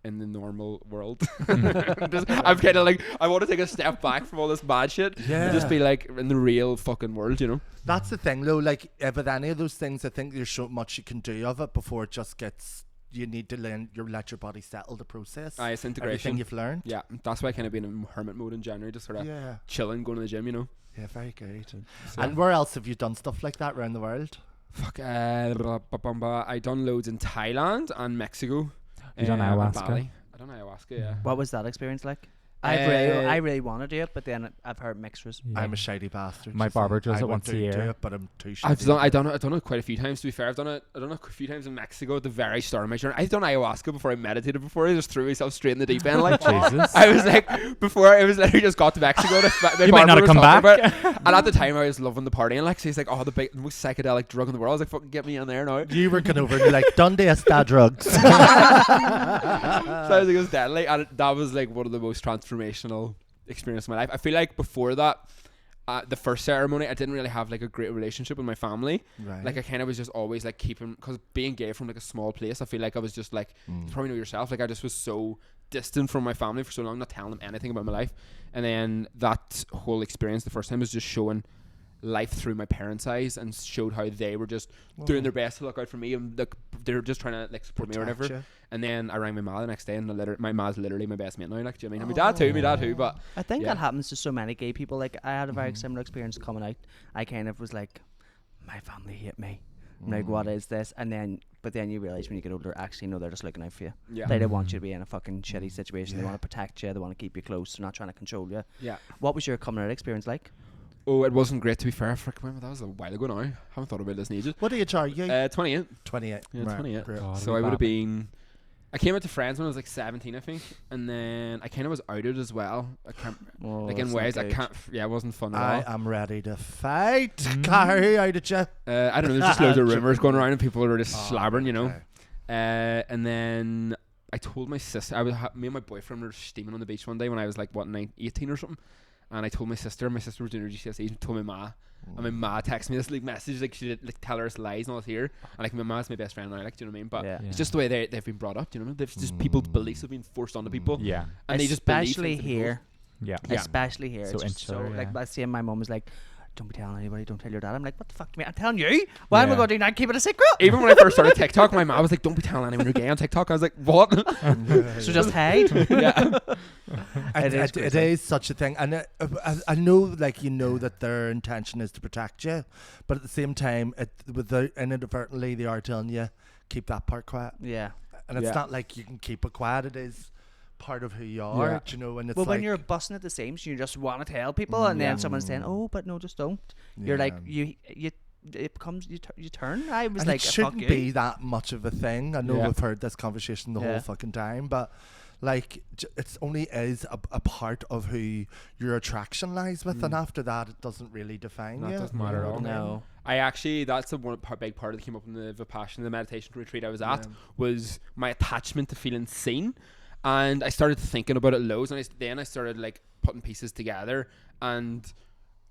Speaker 4: in the normal world. I'm kind of like, I want to take a step back from all this bad shit.
Speaker 1: Yeah.
Speaker 4: And just be like in the real fucking world, you know?
Speaker 1: That's the thing, though. Like, with any of those things, I think there's so much you can do of it before it just gets. You need to let your body settle the process.
Speaker 4: It's integration.
Speaker 1: Everything you've learned.
Speaker 4: Yeah, that's why I kind of been in hermit mode in January, just sort of
Speaker 1: Yeah.
Speaker 4: chilling, going to the gym, you know?
Speaker 1: Yeah, very good.
Speaker 4: So,
Speaker 1: And where else have you done stuff like that around the world?
Speaker 4: fuck, I done loads in Thailand and Mexico.
Speaker 3: You done
Speaker 4: and
Speaker 3: ayahuasca?
Speaker 4: Bali. I done ayahuasca, yeah.
Speaker 2: What was that experience like?
Speaker 4: Uh,
Speaker 2: I really want to do it, but then I've heard mixed results.
Speaker 1: I'm a shady bastard.
Speaker 3: My
Speaker 1: you see.
Speaker 3: barber does
Speaker 1: I
Speaker 3: it
Speaker 1: would
Speaker 3: once a
Speaker 1: do
Speaker 3: year.
Speaker 1: it, but I'm too
Speaker 4: I've
Speaker 1: shady.
Speaker 4: done it quite a few times. To be fair, I've done it a few times in Mexico at the very start of my journey. I've done ayahuasca before I meditated. Before I just threw myself straight in the deep end. Like
Speaker 3: Jesus.
Speaker 4: I was like, before I was literally just got to Mexico. My
Speaker 3: You might not
Speaker 4: barber
Speaker 3: have
Speaker 4: was
Speaker 3: come
Speaker 4: talking
Speaker 3: back.
Speaker 4: about it. And at the time, I was loving the partying. Like, so he's like, "Oh, the most psychedelic drug in the world." I was like, "Fucking get me in there now."
Speaker 1: You were going over and you're like, Dundee has star drugs.
Speaker 4: So I was like, it was deadly, and that was like one of the most transformational experiences of my life. I feel like before that, the first ceremony, I didn't really have like a great relationship with my family.
Speaker 1: Right.
Speaker 4: Like I kind of was just always like keeping, because being gay from like a small place, I feel like I was just like, you probably know yourself, like I just was so distant from my family for so long, not telling them anything about my life. And then that whole experience the first time was just showing life through my parents' eyes, and showed how they were just doing their best to look out for me, and like they're just trying to like support me or whatever.
Speaker 1: You.
Speaker 4: And then I rang my ma the next day, and my ma's literally my best mate now. Like, do you know what I mean? And my dad too. But
Speaker 2: I think
Speaker 4: Yeah.
Speaker 2: that happens to so many gay people. Like I had a very similar experience coming out. I kind of was like, my family hate me. I'm like, what is this? But then you realize when you get older, actually, no, they're just looking out for you.
Speaker 4: yeah,
Speaker 2: They don't want you to be in a fucking shitty situation. They want to protect you. They want to keep you close. They're not trying to control you.
Speaker 4: yeah.
Speaker 2: What was your coming out experience like?
Speaker 4: Oh, it wasn't great, to be fair. Frick, remember that was a while ago now. I haven't thought about this in ages.
Speaker 1: What age are you?
Speaker 4: 28.
Speaker 1: 28.
Speaker 4: Yeah,
Speaker 1: Right,
Speaker 4: 28.
Speaker 1: great.
Speaker 3: God.
Speaker 4: So I would have been I came out to friends when I was like 17, I think, and then I kind of was outed as well. I can't, like in ways I can't. Yeah, it wasn't fun at all.
Speaker 1: I am ready to fight. Carrie, how did you?
Speaker 4: I don't know. There's just loads of rumors going around, and people are just slabbering, you know.
Speaker 1: Okay.
Speaker 4: And then I told my sister. Me and my boyfriend were steaming on the beach one day when I was like 18 or something. And I told my sister. My sister was doing her GCSEs and told my ma. And my ma texted me this like message, like she did like tell her lies and all this here. And like my ma's my best friend now, like, do you know what I mean? But it's just the way they've been brought up, do you know? They've just people's beliefs have been forced onto people.
Speaker 3: Yeah.
Speaker 4: And they just
Speaker 2: especially here.
Speaker 3: Yeah.
Speaker 2: Especially here.
Speaker 3: So
Speaker 2: It's
Speaker 3: insular,
Speaker 2: like
Speaker 3: yeah.
Speaker 2: I see my mum was like, don't be telling anybody, don't tell your dad. I'm like, what the fuck do you mean? I'm telling you. Why am I going to do that? Keep it a secret.
Speaker 4: Even when I first started TikTok, my mom was like, don't be telling anyone you're gay on TikTok. I was like, what?
Speaker 2: So just hide.
Speaker 4: Yeah.
Speaker 1: It is such a thing, and I know, like, you know that their intention is to protect you, but at the same time, inadvertently they are telling you keep that part quiet.
Speaker 2: Yeah.
Speaker 1: And it's not like you can keep it quiet. It is part of who you are, do you know. And it's
Speaker 2: well,
Speaker 1: like,
Speaker 2: when you're busting at the seams, you just want to tell people, and then someone's saying, "Oh, but no, just don't." You're like, it becomes you turn. I was
Speaker 1: and
Speaker 2: like,
Speaker 1: it shouldn't
Speaker 2: fuck you.
Speaker 1: be that much of a thing. I know we've heard this conversation the whole fucking time, but like it's only is a part of who your attraction lies with, and after that, it doesn't really define you.
Speaker 4: That doesn't matter at all.
Speaker 2: No.
Speaker 4: I actually, that's a big part that came up in the Vipassana, the meditation retreat I was at, was my attachment to feeling seen. And I started thinking about it loads, and then I started like putting pieces together, and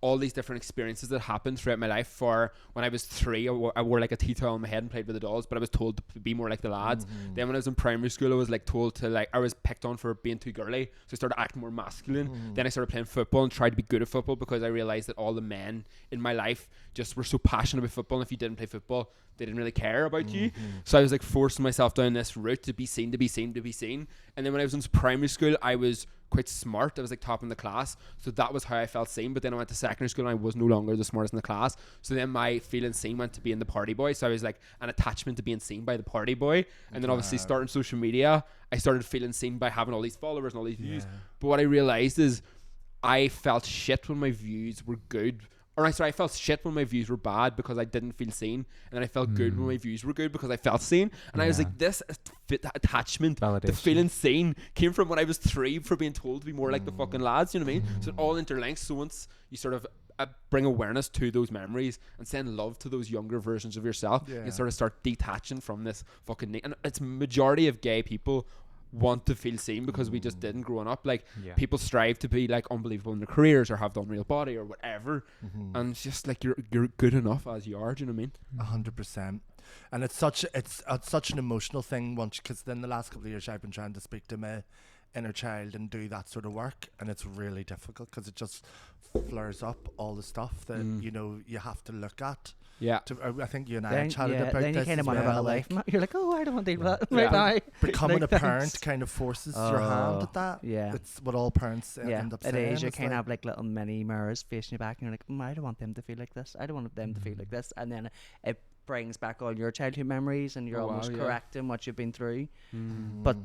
Speaker 4: all these different experiences that happened throughout my life. For when I was 3, I wore like a tea towel on my head and played with the dolls, but I was told to be more like the lads. Then when I was in primary school, I was like told to I was picked on for being too girly, so I started acting more masculine. Then I started playing football and tried to be good at football, because I realized that all the men in my life just were so passionate about football, and if you didn't play football, they didn't really care about you. So I was like forcing myself down this route to be seen. And then when I was in primary school, I was quite smart. I was like top in the class, so that was how I felt seen. But then I went to secondary school, and I was no longer the smartest in the class, so then my feeling seen went to being the party boy. So I was like an attachment to being seen by the party boy. And then obviously starting social media, I started feeling seen by having all these followers and all these views. But what I realized is I felt shit when my views were good. I felt shit when my views were bad because I didn't feel seen, and then I felt good when my views were good because I felt seen. And I was like, this attachment to feeling seen came from when I was 3 for being told to be more like the fucking lads, you know what I mean? So it all interlinks. So once you sort of bring awareness to those memories and send love to those younger versions of yourself, you sort of start detaching from this fucking and it's majority of gay people want to feel seen because we just didn't growing up. Like people strive to be like unbelievable in their careers or have the unreal body or whatever, and it's just like you're good enough as you are. Do you know what I mean?
Speaker 1: 100%. And it's such an emotional thing once, because then the last couple of years I've been trying to speak to my inner child and do that sort of work, and it's really difficult because it just flares up all the stuff that you know you have to look at.
Speaker 4: Yeah,
Speaker 1: I think you and I chatted about this.
Speaker 2: Then you kind of
Speaker 1: want
Speaker 2: to run a life. You're like, oh, I don't want to do that right now.
Speaker 1: Becoming
Speaker 2: like
Speaker 1: a parent kind of forces your hand at that.
Speaker 2: Yeah,
Speaker 1: it's what all parents end up saying.
Speaker 2: It is. You kind of have like little mini mirrors facing you back, and you're like, I don't want them to feel like this. I don't want them to feel like this. And then it brings back all your childhood memories, and you're almost correcting what you've been through. But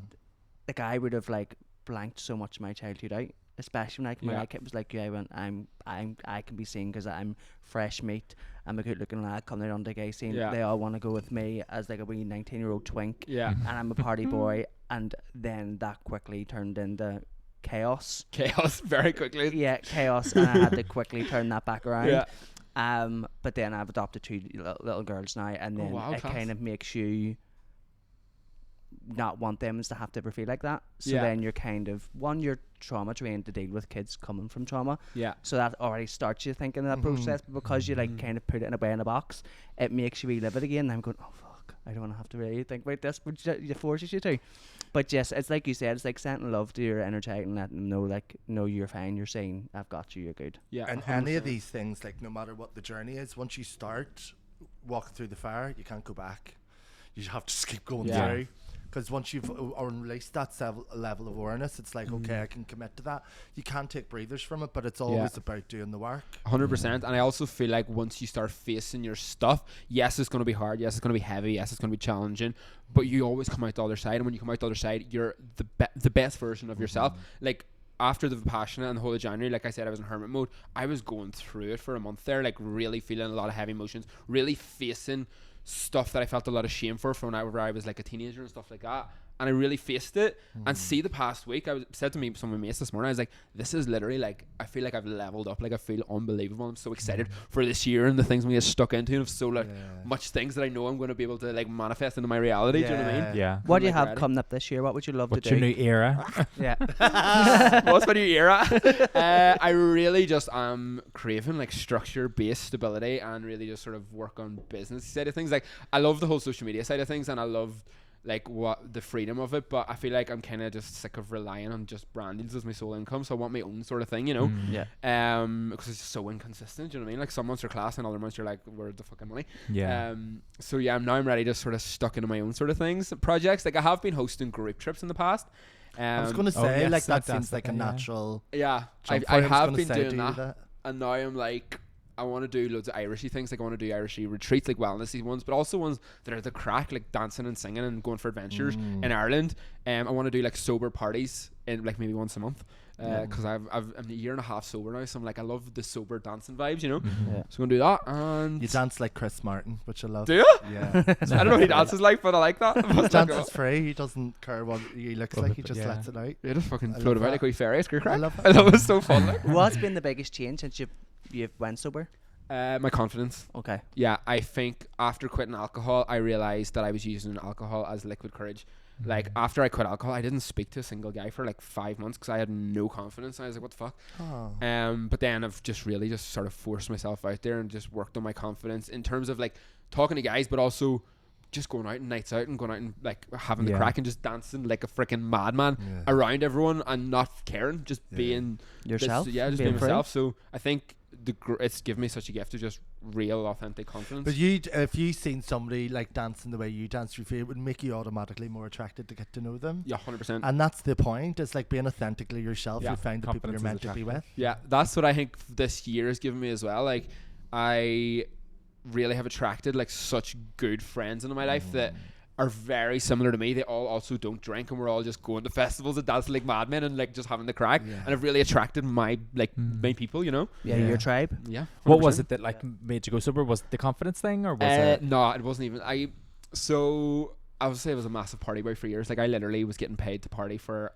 Speaker 2: like I would have like blanked so much of my childhood out, especially when it was like, I can be seen because I'm fresh meat. I'm a good looking lad coming out on the gay scene. They all want to go with me as like a wee 19-year-old twink. And I'm a party boy, and then that quickly turned into chaos
Speaker 4: very quickly.
Speaker 2: Chaos. And I had to quickly turn that back around. But then I've adopted 2 little girls now, and then it kind of makes you not want them to have to ever feel like that. So then you're kind of you're trauma trained to deal with kids coming from trauma. So that already starts you thinking in that process, but because you like kind of put it away in a box, it makes you relive it again. And I'm going, oh fuck, I don't want to have to really think about this, but it forces you to. But yes, it's like you said, it's like sending love to your inner child and letting them know, like, no, you're fine, you're sane, I've got you, you're good.
Speaker 1: And 100%. Any of these things, like no matter what the journey is, once you start walking through the fire, you can't go back. You have to just keep going through. Because once you've released that level of awareness, it's like, okay, I can commit to that. You can't take breathers from it, but it's always about doing the work.
Speaker 4: 100%. And I also feel like once you start facing your stuff, yes, it's going to be hard. Yes, it's going to be heavy. Yes, it's going to be challenging. But you always come out the other side. And when you come out the other side, you're the best version of yourself. Like, after the Vipassana and the whole of January, like I said, I was in hermit mode. I was going through it for a month there, like really feeling a lot of heavy emotions, really facing stuff that I felt a lot of shame for from whenever I was like a teenager and stuff like that. and I really faced it. And see, the past week, I said to some of my mates this morning, I was like, this is literally like, I feel like I've leveled up. Like, I feel unbelievable. I'm so excited for this year and the things I'm going to get stuck into. And I've so like much things that I know I'm going to be able to like manifest into my reality. Do you know what I mean?
Speaker 3: Yeah.
Speaker 2: What do you have coming up this year? What would you love to do?
Speaker 3: What's your new era?
Speaker 4: What's my new era? I really just am craving like structure-based stability and really just sort of work on business side of things. Like, I love the whole social media side of things, and I love like what the freedom of it, but I feel like I'm kind of just sick of relying on just brand deals as my sole income. So I want my own sort of thing, you know. Because it's just so inconsistent. Do you know what I mean? Like, some months are class and other months you're like, where's the fucking money? So yeah, now I'm ready to sort of stuck into my own sort of things, projects. Like, I have been hosting group trips in the past.
Speaker 1: I was going to say, like, that seems like a natural.
Speaker 4: Yeah, I have been doing that, and now I'm like, I want to do loads of Irishy things. Like, I want to do Irishy retreats, like wellnessy ones, but also ones that are the crack, like dancing and singing and going for adventures in Ireland. I want to do like sober parties in like maybe once a month, because I'm a year and a half sober now, so I'm like, I love the sober dancing vibes, you know. So I'm gonna do that. And
Speaker 1: you dance like Chris Martin, which I love.
Speaker 4: Do you?
Speaker 1: Yeah.
Speaker 4: I don't know what he dances like, but I like that.
Speaker 1: His dance is free. He doesn't care what he looks like. He just lets it out.
Speaker 4: Yeah, just fucking float about like a fairy. It's great crack.
Speaker 1: I love
Speaker 4: it. I love it. So fun. Like.
Speaker 2: What's been the biggest change since you've went sober?
Speaker 4: My confidence.
Speaker 2: Okay.
Speaker 4: Yeah, I think after quitting alcohol, I realized that I was using alcohol as liquid courage. Like, after I quit alcohol, I didn't speak to a single guy for like 5 months because I had no confidence. I was like, what the fuck? But then I've just really just sort of forced myself out there and just worked on my confidence in terms of like talking to guys, but also just going out and nights out and going out and like having the crack and just dancing like a freaking madman around everyone and not caring, just being
Speaker 2: yourself.
Speaker 4: Just being myself. So I think it's given me such a gift of just real authentic confidence.
Speaker 1: But if you seen somebody like dancing the way you dance, you feel it would make you automatically more attracted to get to know them.
Speaker 4: Yeah, 100%.
Speaker 1: And that's the point. It's like being authentically yourself. You find the people you're meant to be with.
Speaker 4: Yeah, that's what I think this year has given me as well. Like, I really have attracted like such good friends into my life that are very similar to me. They all also don't drink, and we're all just going to festivals and dancing like madmen and like just having the crack, and have really attracted my my people, you know.
Speaker 2: Your tribe.
Speaker 4: Yeah. 100%.
Speaker 3: What was it that like made you go sober? Was it the confidence thing, or was it?
Speaker 4: No, it wasn't even. I would say I was a massive party boy for years. Like, I literally was getting paid to party for,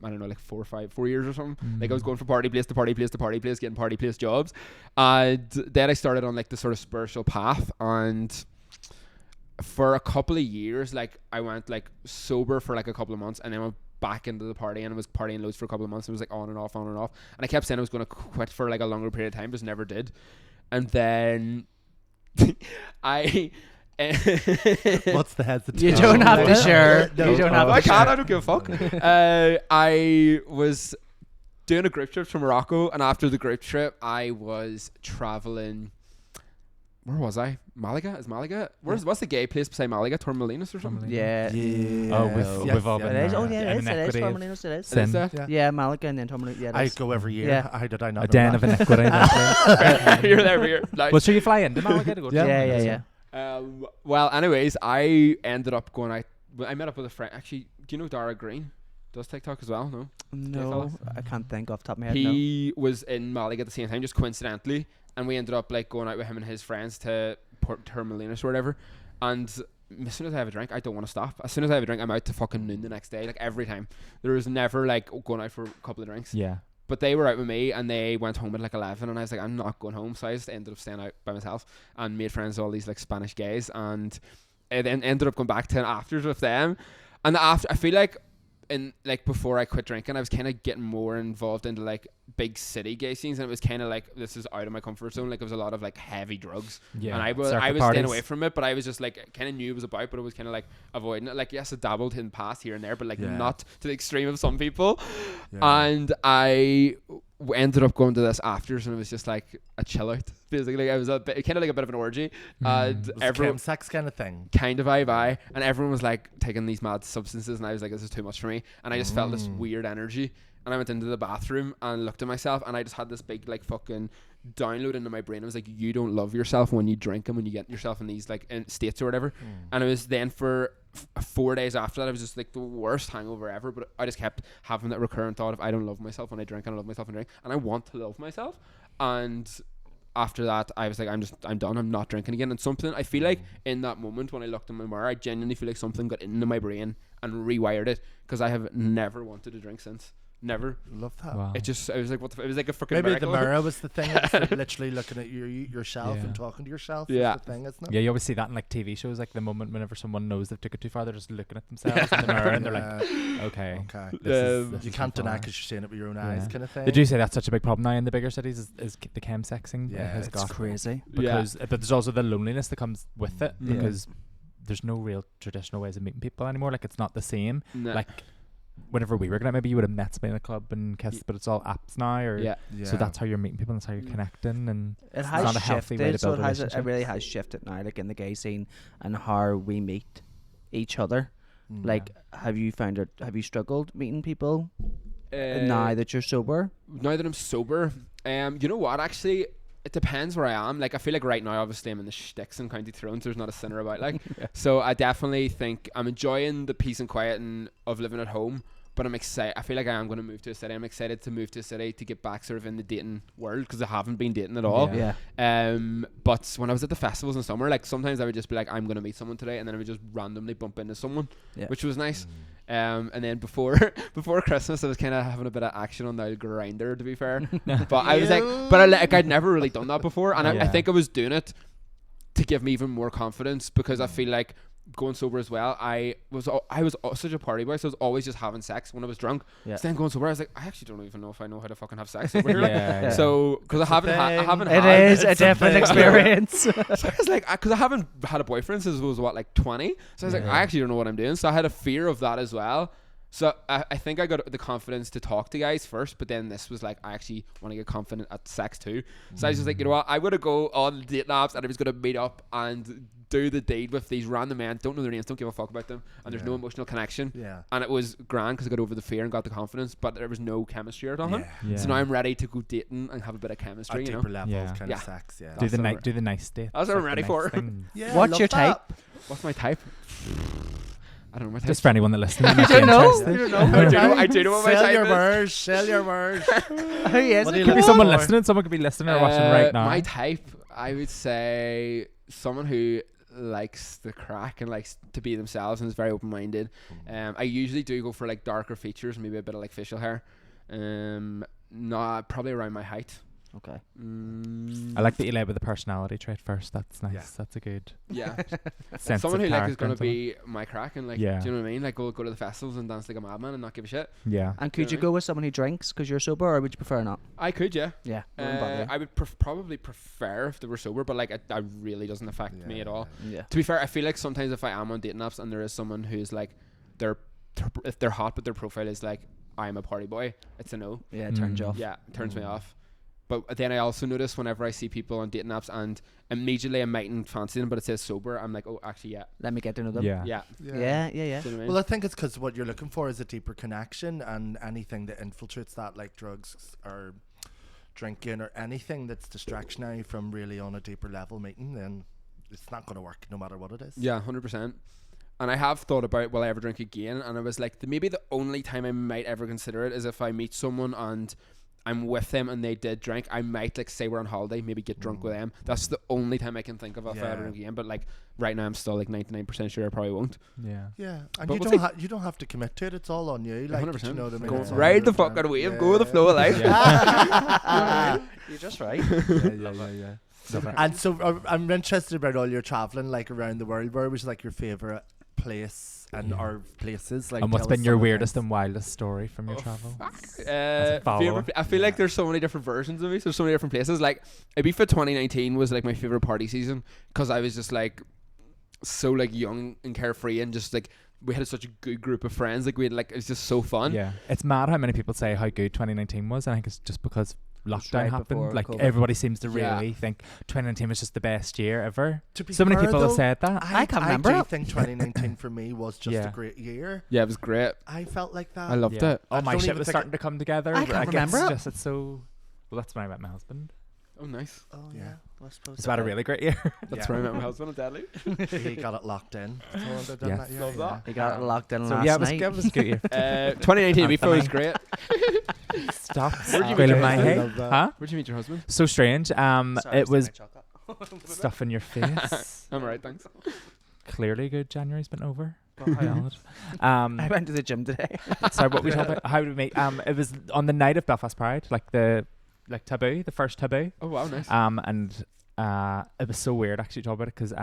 Speaker 4: I don't know, like 4 years or something. Like, I was going from party place to party place to party place, getting party place jobs. And then I started on like the sort of spiritual path, and for a couple of years, like, I went like sober for like a couple of months, and then went back into the party, and I was partying loads for a couple of months. It was like on and off. And I kept saying I was going to quit for like a longer period of time, just never did. And then
Speaker 1: What's the hesitation?
Speaker 2: You don't have to share. You don't have to
Speaker 4: I
Speaker 2: share.
Speaker 4: can't. I don't give a fuck. I was doing a group trip to Morocco, and after the group trip, I was traveling. Where was I? Malaga? Is Malaga? What's the gay place beside Malaga? Torremolinos or something?
Speaker 2: Yeah.
Speaker 3: Oh, we've all been
Speaker 2: It is.
Speaker 3: there.
Speaker 2: Oh yeah, it is. Torremolinos. It is.
Speaker 4: Is that?
Speaker 2: Yeah, Malaga and then Torremolinos. Yeah,
Speaker 1: I go every year.
Speaker 2: Yeah.
Speaker 1: How did I not
Speaker 3: A
Speaker 1: know
Speaker 3: den
Speaker 1: that?
Speaker 3: of iniquity.
Speaker 4: You're there every year. Nice.
Speaker 3: Well, so you fly into Malaga to go?
Speaker 2: Yeah.
Speaker 4: Well, anyways, I ended up going out. I met up with a friend. Actually, do you know Dara Green? Does TikTok as well?
Speaker 2: No, I can't think off the top of my head.
Speaker 4: He was in Malaga at the same time, just coincidentally, and we ended up like going out with him and his friends to Port Torremolinos or whatever. And as soon as I have a drink, I don't want to stop. As soon as I have a drink, I'm out to fucking noon the next day, like every time. There was never like going out for a couple of drinks.
Speaker 3: Yeah.
Speaker 4: But they were out with me, and they went home at like 11, and I was like, I'm not going home. So I just ended up staying out by myself and made friends with all these like Spanish guys, and then ended up going back to an afters with them. And after, I feel like before I quit drinking, I was kind of getting more involved into like big city gay scenes, and it was kind of like, this is out of my comfort zone. Like, it was a lot of like heavy drugs, and I was staying away from it, but I was just like kind of knew it was about, but it was kind of like avoiding it. Like, yes, I dabbled in the past here and there, but like not to the extreme of some people. And I ended up going to this afters, and it was just like a chill out. Basically, I was a bit, kind of like a bit of an orgy. And everyone
Speaker 1: sex kind of thing.
Speaker 4: Kind of vibe, and everyone was like taking these mad substances, and I was like, this is too much for me. And I just felt this weird energy, and I went into the bathroom and looked at myself, and I just had this big like fucking download into my brain. I was like, you don't love yourself when you drink and when you get yourself in these like in states or whatever. And it was then for 4 days after that, I was just like the worst hangover ever. But I just kept having that recurrent thought of, I don't love myself when I drink, and I love myself when I drink, and I want to love myself. And after that, I was like, I'm done. I'm not drinking again. And something, I feel like in that moment when I looked in my mirror, I genuinely feel like something got into my brain and rewired it, because I have never wanted to drink since. Never.
Speaker 1: Love that.
Speaker 3: Wow.
Speaker 4: It was like, it was like a freaking
Speaker 1: Maybe
Speaker 4: miracle.
Speaker 1: the mirror was the thing. It was literally looking at yourself and talking to yourself.
Speaker 4: Yeah.
Speaker 1: Was the thing, isn't it?
Speaker 3: Yeah, you always see that in like TV shows, like the moment whenever someone knows they've took it too far, they're just looking at themselves in the mirror and they're like, okay.
Speaker 1: This you can't deny because you're seeing it with your own eyes, kind of thing.
Speaker 3: Did you say that's such a big problem now in the bigger cities? Is the chemsexing?
Speaker 1: Yeah,
Speaker 3: has
Speaker 1: it's
Speaker 3: got
Speaker 2: crazy.
Speaker 3: Because but there's also the loneliness that comes with it, because there's no real traditional ways of meeting people anymore. Like, it's not the same.
Speaker 4: No.
Speaker 3: Like, whenever we were growing up, maybe you would have met somebody in a club and kissed, but it's all apps now. So that's how you're meeting people, and that's how you're connecting, and
Speaker 2: it
Speaker 3: it's
Speaker 2: has
Speaker 3: not a healthy way to
Speaker 2: shifted. So
Speaker 3: build
Speaker 2: it has. It
Speaker 3: relationships.
Speaker 2: really has shifted now, like in the gay scene and how we meet each other. Like, have you found it? Have you struggled meeting people now that you're sober?
Speaker 4: Now that I'm sober, you know what? Actually, it depends where I am. Like, I feel like right now, obviously, I'm in the sticks in County Tyrone, so there's not a sinner about. Like, so I definitely think I'm enjoying the peace and quiet of living at home. But I'm excited. I feel like I am going to move to a city. I'm excited to move to a city to get back sort of in the dating world, because I haven't been dating at all. But when I was at the festivals in summer, like, sometimes I would just be like, I'm going to meet someone today, and then I would just randomly bump into someone, which was nice. And then before Christmas, I was kind of having a bit of action on the grinder, to be fair. But I was like, I'd never really done that before, and I think I was doing it to give me even more confidence, because I feel like going sober as well, I was such a party boy, so I was always just having sex when I was drunk. So then going sober, I was like, I actually don't even know if I know how to fucking have sex over here. So because I haven't
Speaker 2: it is a different experience.
Speaker 4: So I was like, because I haven't had a boyfriend since I was 20, so I was like, I actually don't know what I'm doing. So I had a fear of that as well. So I think I got the confidence to talk to guys first, but then this was like, I actually want to get confident at sex too. So I was just like, you know what, I would go on dating apps and I was going to meet up and do the deed with these random men, don't know their names, don't give a fuck about them, and there's no emotional connection. And it was grand because I got over the fear and got the confidence, but there was no chemistry at all. So now I'm ready to go dating and have a bit of chemistry,
Speaker 1: deeper levels kind of sex.
Speaker 3: Do the nice date.
Speaker 4: That's what I'm ready for.
Speaker 2: What's your type?
Speaker 4: What's my type? I don't know my type.
Speaker 3: Just for anyone that listens.
Speaker 2: You don't know.
Speaker 4: I do know what my type is.
Speaker 1: Sell your wares.
Speaker 2: Oh yes.
Speaker 3: Could be someone listening. Someone could be listening or watching right now.
Speaker 4: My type, I would say, someone who likes the crack and likes to be themselves and is very open-minded. I usually do go for like darker features, maybe a bit of like facial hair. Probably around my height.
Speaker 2: Okay.
Speaker 3: I like that you led with the personality trait first. That's nice. That's a good sense.
Speaker 4: Someone
Speaker 3: of
Speaker 4: who like is
Speaker 3: character
Speaker 4: going to be my crack and like, do you
Speaker 3: Yeah.
Speaker 4: know what I mean? Like go to the festivals and dance like a madman and not give a shit.
Speaker 3: Yeah.
Speaker 2: And could you go with someone who drinks because you're sober, or would you prefer not?
Speaker 4: I could, yeah.
Speaker 2: Yeah.
Speaker 4: I would probably prefer if they were sober, but like it really doesn't affect me at all.
Speaker 2: Yeah.
Speaker 4: To be fair, I feel like sometimes if I am on dating apps and there is someone who's like, if they're hot but their profile is like, I'm a party boy, it's a no.
Speaker 2: Yeah, it turns you off.
Speaker 4: Yeah, it turns me off. But then I also notice whenever I see people on dating apps and immediately I mightn't fancy them, but it says sober, I'm like, oh, actually, yeah.
Speaker 2: Let me get to know them.
Speaker 4: Yeah.
Speaker 2: Yeah.
Speaker 4: Do you know what I mean?
Speaker 1: Well, I think it's because what you're looking for is a deeper connection, and anything that infiltrates that, like drugs or drinking or anything that's distractionary from really on a deeper level meeting, then it's not going to work no matter what it is.
Speaker 4: Yeah, 100%. And I have thought about, will I ever drink again? And I was like, maybe the only time I might ever consider it is if I meet someone and I'm with them and they did drink. I might, like, say we're on holiday, maybe get drunk with them. That's the only time I can think of if I ever drink again. But like right now, I'm still like 99% sure I probably won't.
Speaker 3: Yeah.
Speaker 1: And
Speaker 4: but
Speaker 1: you don't have to commit to it. It's all on you. Like
Speaker 4: 100%.
Speaker 1: You know what I mean?
Speaker 4: Go ride the fucking wave. Go with the flow of life.
Speaker 2: You're just right.
Speaker 1: Yeah. And so I'm interested about all your traveling, like around the world. Where was like your favorite place and our places? Like,
Speaker 3: and what's been your weirdest and wildest story from your travel?
Speaker 4: I feel like there's so many different versions of me. So there's so many different places. Like Ibiza 2019 was like my favorite party season because I was just like so like young and carefree and just like we had such a good group of friends. Like we had like it was just so fun.
Speaker 3: Yeah, it's mad how many people say how good 2019 was. I think it's just because lockdown happened. Like
Speaker 2: COVID.
Speaker 3: everybody seems to really think 2019 was just the best year ever.
Speaker 1: So
Speaker 3: many people have said that.
Speaker 2: I can't remember.
Speaker 1: I do think 2019 for me was just a great year.
Speaker 4: Yeah, it was great.
Speaker 1: I felt like that.
Speaker 4: I loved it.
Speaker 3: All my shit was starting to come together.
Speaker 2: I can't remember.
Speaker 3: It's so. Well, that's when I met my husband.
Speaker 4: Oh, nice.
Speaker 1: Oh yeah.
Speaker 2: I suppose.
Speaker 3: Is that a really great year?
Speaker 4: That's where I met my husband at Deadly.
Speaker 1: He got it locked in.
Speaker 3: Yes.
Speaker 4: Love that.
Speaker 2: He got it locked in
Speaker 3: So
Speaker 2: last
Speaker 3: yeah,
Speaker 2: night.
Speaker 3: it was a good year.
Speaker 4: 2019 before was great.
Speaker 3: Stop
Speaker 4: Where'd you meet
Speaker 3: spoiling
Speaker 4: your
Speaker 3: my
Speaker 4: husband?
Speaker 3: head. Huh?
Speaker 4: Where'd you meet your husband?
Speaker 3: So strange.
Speaker 2: Sorry,
Speaker 3: It was
Speaker 2: chocolate.
Speaker 3: stuff in your face.
Speaker 4: I'm alright, thanks.
Speaker 3: Clearly good. January's been over.
Speaker 2: I went to the gym today.
Speaker 3: Sorry, what we talking about? How did we meet? It was on the night of Belfast Pride, like the taboo, the first taboo.
Speaker 4: Oh wow, nice.
Speaker 3: And it was so weird actually to talk about it because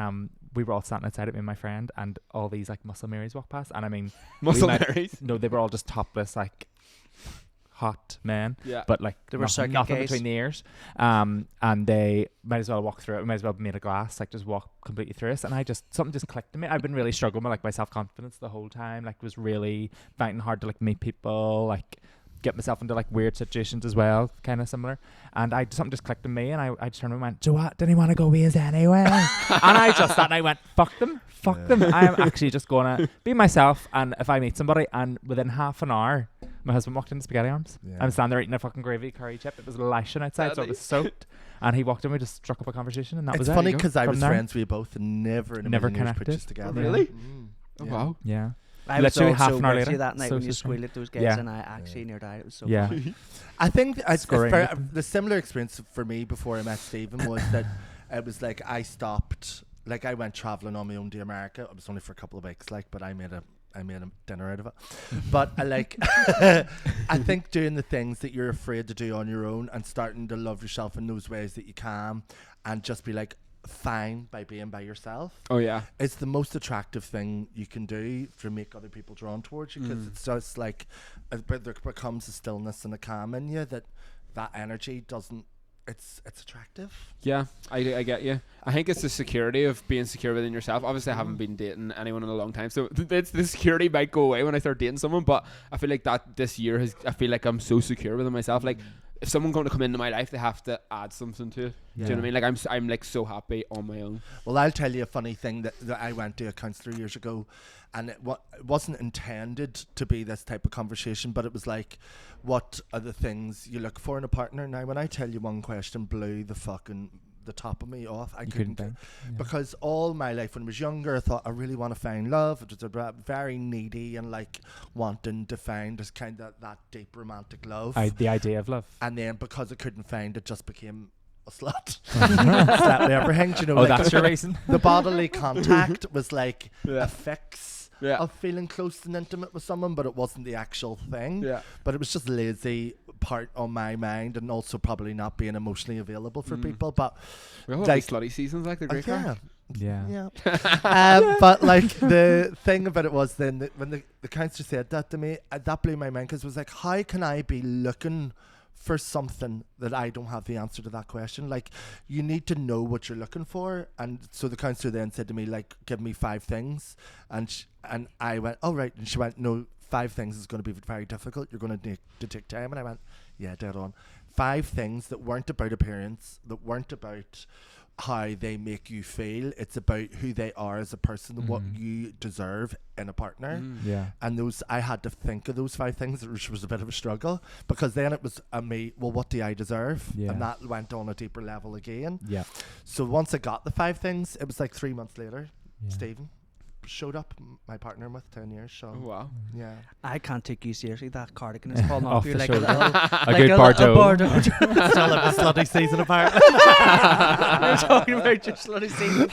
Speaker 3: we were all standing outside it, me and my friend, and all these like muscle Marys walked past, and I mean
Speaker 4: Muscle Marys?
Speaker 3: No, they were all just topless, like hot men.
Speaker 4: Yeah.
Speaker 3: But like
Speaker 2: There were
Speaker 3: nothing between the ears. And they might as well walk through it. We might as well have made a glass, like just walk completely through us. And something just clicked to me. I've been really struggling with like my self-confidence the whole time. Like was really finding hard to like meet people, like get myself into like weird situations as well, kind of similar. And something just clicked in me, and I just turned around and went, "Do you what? Didn't he want to go with us anyway?" And I just thought, and I went, "Fuck them, fuck them." I am actually just gonna be myself, and if I meet somebody, and within half an hour, my husband walked in the spaghetti arms.
Speaker 1: Yeah.
Speaker 3: I'm standing there eating a fucking gravy curry chip. It was lashing outside, so it was soaked. And he walked in, we just struck up a conversation, and that was it.
Speaker 1: It's funny because I was
Speaker 3: there,
Speaker 1: friends with you both and never in a
Speaker 3: never
Speaker 1: million years put
Speaker 3: connected.
Speaker 1: us together.
Speaker 4: Oh, really?
Speaker 1: Mm.
Speaker 4: Oh
Speaker 1: Yeah.
Speaker 4: wow.
Speaker 3: Yeah.
Speaker 2: I was
Speaker 3: Literally
Speaker 2: also
Speaker 3: half an hour
Speaker 2: with
Speaker 3: later.
Speaker 2: you that night
Speaker 3: So
Speaker 2: when you
Speaker 3: strange.
Speaker 2: squealed at those guys,
Speaker 3: Yeah.
Speaker 2: and I actually near died. It was so
Speaker 3: Yeah.
Speaker 2: funny.
Speaker 1: I think
Speaker 3: Scoring.
Speaker 1: the similar experience for me before I met Stephen was that it was like I stopped, like I went traveling on my own to America. It was only for a couple of weeks, like, but I made a dinner out of it. But I like, I think doing the things that you're afraid to do on your own and starting to love yourself in those ways that you can, and just be like fine by being by yourself.
Speaker 4: Oh yeah.
Speaker 1: It's the most attractive thing you can do to make other people drawn towards you, because it's just like but there becomes a stillness and a calm in you that energy doesn't. It's attractive.
Speaker 4: Yeah, I get you. I think it's the security of being secure within yourself. Obviously, I haven't been dating anyone in a long time, so it's the security might go away when I start dating someone. But I feel like that this year I feel like I'm so secure within myself. Like if someone's going to come into my life, they have to add something to it. Do you know what I mean? Like I'm like so happy on my own.
Speaker 1: Well, I'll tell you a funny thing that I went to a counsellor years ago, and it wasn't intended to be this type of conversation, but it was like, what are the things you look for in a partner? Now, when I tell you one question blew the top of me off, I couldn't
Speaker 3: think.
Speaker 1: because all my life when I was younger, I thought I really want to find love. It was very needy and like wanting to find this kind of that deep romantic love.
Speaker 3: The idea of love.
Speaker 1: And then because I couldn't find it, just became a slut. Slept with everything, do you know?
Speaker 3: Oh,
Speaker 1: like
Speaker 3: that's your reason.
Speaker 1: the bodily contact was like a fix
Speaker 4: Yeah.
Speaker 1: of feeling close and intimate with someone, but it wasn't the actual thing.
Speaker 4: Yeah.
Speaker 1: But it was just lazy part on my mind, and also probably not being emotionally available for people. But
Speaker 4: We all have
Speaker 1: like
Speaker 4: these slutty seasons, like they're great.
Speaker 1: yeah.
Speaker 3: Yeah.
Speaker 1: But like the thing about it was then that when the counsellor said that to me, that blew my mind, because it was like, how can I be looking for something that I don't have the answer to that question? Like, you need to know what you're looking for. And so the counsellor then said to me, like, give me 5 things, and I went, oh right, and she went, no, 5 things is going to be very difficult, you're going to need to take time. And I went, yeah, dead on. 5 things that weren't about appearance, that weren't about how they make you feel. It's about who they are as a person and what you deserve in a partner.
Speaker 3: Yeah.
Speaker 1: And those, I had to think of those 5 things, which was a bit of a struggle, because then it was me, well, what do I deserve?
Speaker 3: Yeah.
Speaker 1: And that went on a deeper level again.
Speaker 3: Yeah.
Speaker 1: So once I got the 5 things, it was like 3 months later,
Speaker 3: Yeah.
Speaker 1: Stephen showed up, my partner with 10 years. So
Speaker 4: Oh wow.
Speaker 1: yeah.
Speaker 2: I can't take you seriously. That cardigan is falling
Speaker 3: Off
Speaker 2: off you
Speaker 3: the
Speaker 2: like a
Speaker 3: shoulder.
Speaker 2: little,
Speaker 3: A
Speaker 2: like
Speaker 3: good Bordeaux.
Speaker 2: Bordeaux.
Speaker 1: Still have a slutty season apart.
Speaker 2: We're talking about your slutty season.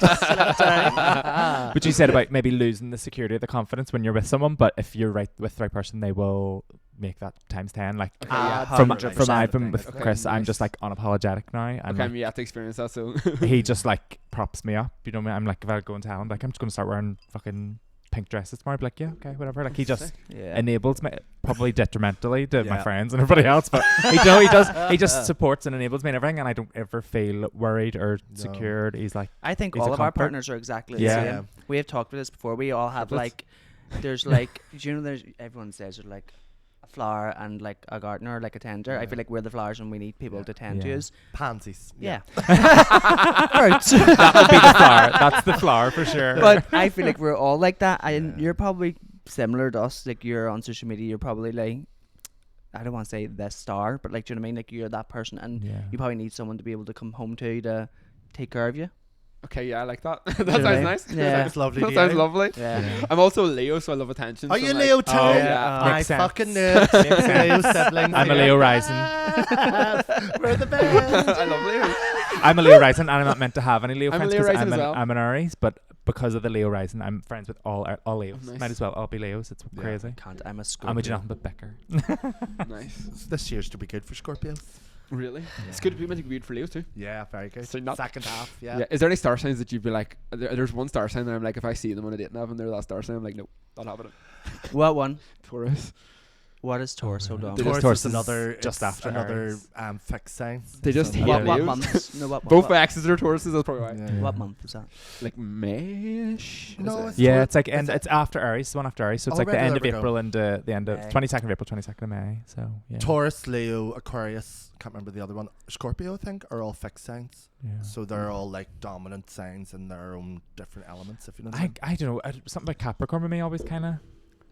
Speaker 3: But you said about maybe losing the security or the confidence when you're with someone, but if you're with the right person, they will make that times 10. Like from
Speaker 2: 100%,
Speaker 3: I've been with
Speaker 4: Okay.
Speaker 3: Chris, I'm just like unapologetic now, and
Speaker 4: Okay,
Speaker 3: like,
Speaker 4: I'm yet to experience that, so
Speaker 3: he just like props me up. You know what I mean? I'm like, if I go and tell him, like, I'm just gonna start wearing fucking pink dresses tomorrow, I'd be like, yeah, okay, whatever. Like, he just
Speaker 2: Yeah.
Speaker 3: enables me, probably detrimentally to my
Speaker 1: Yeah.
Speaker 3: friends and everybody else, but he just supports and enables me and everything, and I don't ever feel worried or secured. He's like,
Speaker 2: I think
Speaker 3: He's
Speaker 2: all
Speaker 3: a
Speaker 2: of our
Speaker 3: comfort.
Speaker 2: partners are exactly the
Speaker 3: Yeah.
Speaker 2: same. We have talked about this before. We all have
Speaker 4: Triplets.
Speaker 2: like, there's like, do you know, there's everyone says there's like a flower and like a gardener, like a tender. I feel like we're the flowers and we need people to tend to
Speaker 3: Yeah.
Speaker 2: us.
Speaker 1: Pansies.
Speaker 2: Yeah.
Speaker 3: that would be the flower. That's the flower for sure.
Speaker 2: But I feel like we're all like that. And you're probably similar to us. Like, you're on social media, you're probably like, I don't want to say the star, but like, do you know what I mean? Like, you're that person, and
Speaker 3: Yeah.
Speaker 2: you probably need someone to be able to come home to take care of you.
Speaker 4: Okay, yeah, I like that. That sounds nice.
Speaker 2: Yeah,
Speaker 1: that's lovely.
Speaker 4: That sounds lovely.
Speaker 2: Yeah.
Speaker 4: I'm also a Leo, so I love attention.
Speaker 1: Are
Speaker 4: so
Speaker 1: you
Speaker 4: I'm
Speaker 1: Leo
Speaker 4: like,
Speaker 1: too?
Speaker 3: Oh,
Speaker 4: yeah.
Speaker 1: I
Speaker 3: Makes sense.
Speaker 1: fucking knew it. Leo siblings.
Speaker 3: I'm a Leo rising.
Speaker 1: We're the best.
Speaker 4: I love Leo.
Speaker 3: I'm a Leo rising, and I'm not meant to have any Leo
Speaker 4: I'm a
Speaker 3: friends
Speaker 4: Leo
Speaker 3: because
Speaker 4: rising as well.
Speaker 3: I'm an Aries, but because of the Leo rising, I'm friends with all Leos.
Speaker 4: Oh, nice.
Speaker 3: Might as well all be Leos. It's crazy.
Speaker 2: Can't. I'm a Scorpio.
Speaker 3: And we do nothing but bicker.
Speaker 4: Nice.
Speaker 1: This year's to be good for Scorpios.
Speaker 4: Really? It's good to be meant to be good for Leos too.
Speaker 1: Yeah, very good.
Speaker 4: So not
Speaker 1: Second half, yeah.
Speaker 4: Yeah. Is there any star signs that you'd be like? There's one star sign that I'm like, if I see them on a date and they're that star sign, I'm like, no, not happening.
Speaker 2: What one?
Speaker 4: Taurus.
Speaker 2: What is Taurus? Hold on.
Speaker 1: Taurus is another
Speaker 3: just after
Speaker 1: another fixed sign.
Speaker 4: They just hate
Speaker 2: What
Speaker 4: Leos.
Speaker 2: months? No, what
Speaker 4: Both my
Speaker 2: what,
Speaker 4: exes are Tauruses. That's probably why.
Speaker 1: Yeah.
Speaker 2: what month is that?
Speaker 4: Like May-ish.
Speaker 1: No,
Speaker 4: Is
Speaker 1: it's
Speaker 4: it?
Speaker 3: Yeah,
Speaker 1: Taurus.
Speaker 3: it's like
Speaker 1: Is
Speaker 3: end.
Speaker 1: it-
Speaker 3: It's after Aries. The one after Aries. So it's
Speaker 1: Oh,
Speaker 3: like the
Speaker 1: right,
Speaker 3: end
Speaker 1: there
Speaker 3: of
Speaker 1: we go.
Speaker 3: April and the end of
Speaker 2: May.
Speaker 3: 22nd of April, 22nd of May. So yeah.
Speaker 1: Taurus, Leo, Aquarius. Can't remember the other one. Scorpio, I think, are all fixed signs.
Speaker 3: Yeah.
Speaker 1: So they're all like dominant signs in their own different elements. If you know what I mean.
Speaker 3: I don't know. Something about Capricorn with me always kind of.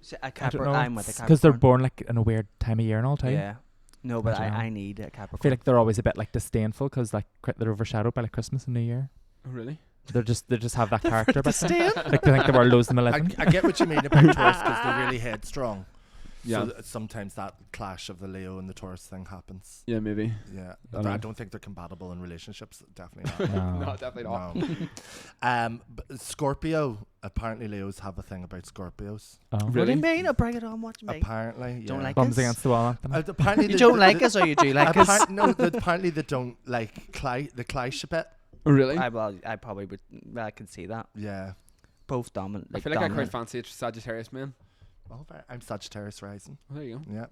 Speaker 2: See,
Speaker 3: I don't know.
Speaker 2: I'm with a
Speaker 3: Because they're
Speaker 2: Capricorn.
Speaker 3: born like in a weird time of year and all too.
Speaker 2: Yeah. No, but
Speaker 3: I don't know.
Speaker 2: I need a
Speaker 3: I
Speaker 2: Capricorn.
Speaker 3: feel like they're always a bit like disdainful because like they're overshadowed by like Christmas and New Year.
Speaker 4: Oh, really?
Speaker 3: They just have that character. But
Speaker 1: Disdain?
Speaker 3: like they think the world owes them a
Speaker 1: I
Speaker 3: living.
Speaker 1: get what you mean about Taurus because they're really headstrong.
Speaker 4: Yeah.
Speaker 1: So sometimes that clash of the Leo and the Taurus thing happens.
Speaker 4: Yeah, maybe.
Speaker 1: Yeah.
Speaker 4: I
Speaker 1: But
Speaker 4: know.
Speaker 1: I don't think they're compatible in relationships. Definitely not.
Speaker 3: No.
Speaker 4: No, definitely not.
Speaker 1: No. But Scorpio. Apparently, Leos have a thing about Scorpios.
Speaker 3: Oh.
Speaker 2: What do
Speaker 4: Really?
Speaker 2: you mean? Bring it on. What do you mean?
Speaker 1: Apparently,
Speaker 2: Don't
Speaker 1: yeah.
Speaker 2: like
Speaker 3: Thumbs
Speaker 2: us?
Speaker 3: against the wall, Anthony.
Speaker 1: Apparently,
Speaker 2: You don't like us or you do like us?
Speaker 1: Apparently, they don't like the clash a bit.
Speaker 4: Oh, really?
Speaker 2: I probably would. I can see that.
Speaker 1: Yeah.
Speaker 2: Both dominant.
Speaker 4: I feel like I quite fancy a Sagittarius man.
Speaker 1: Well, I'm Sagittarius rising.
Speaker 4: Oh, there you go.
Speaker 1: Yeah.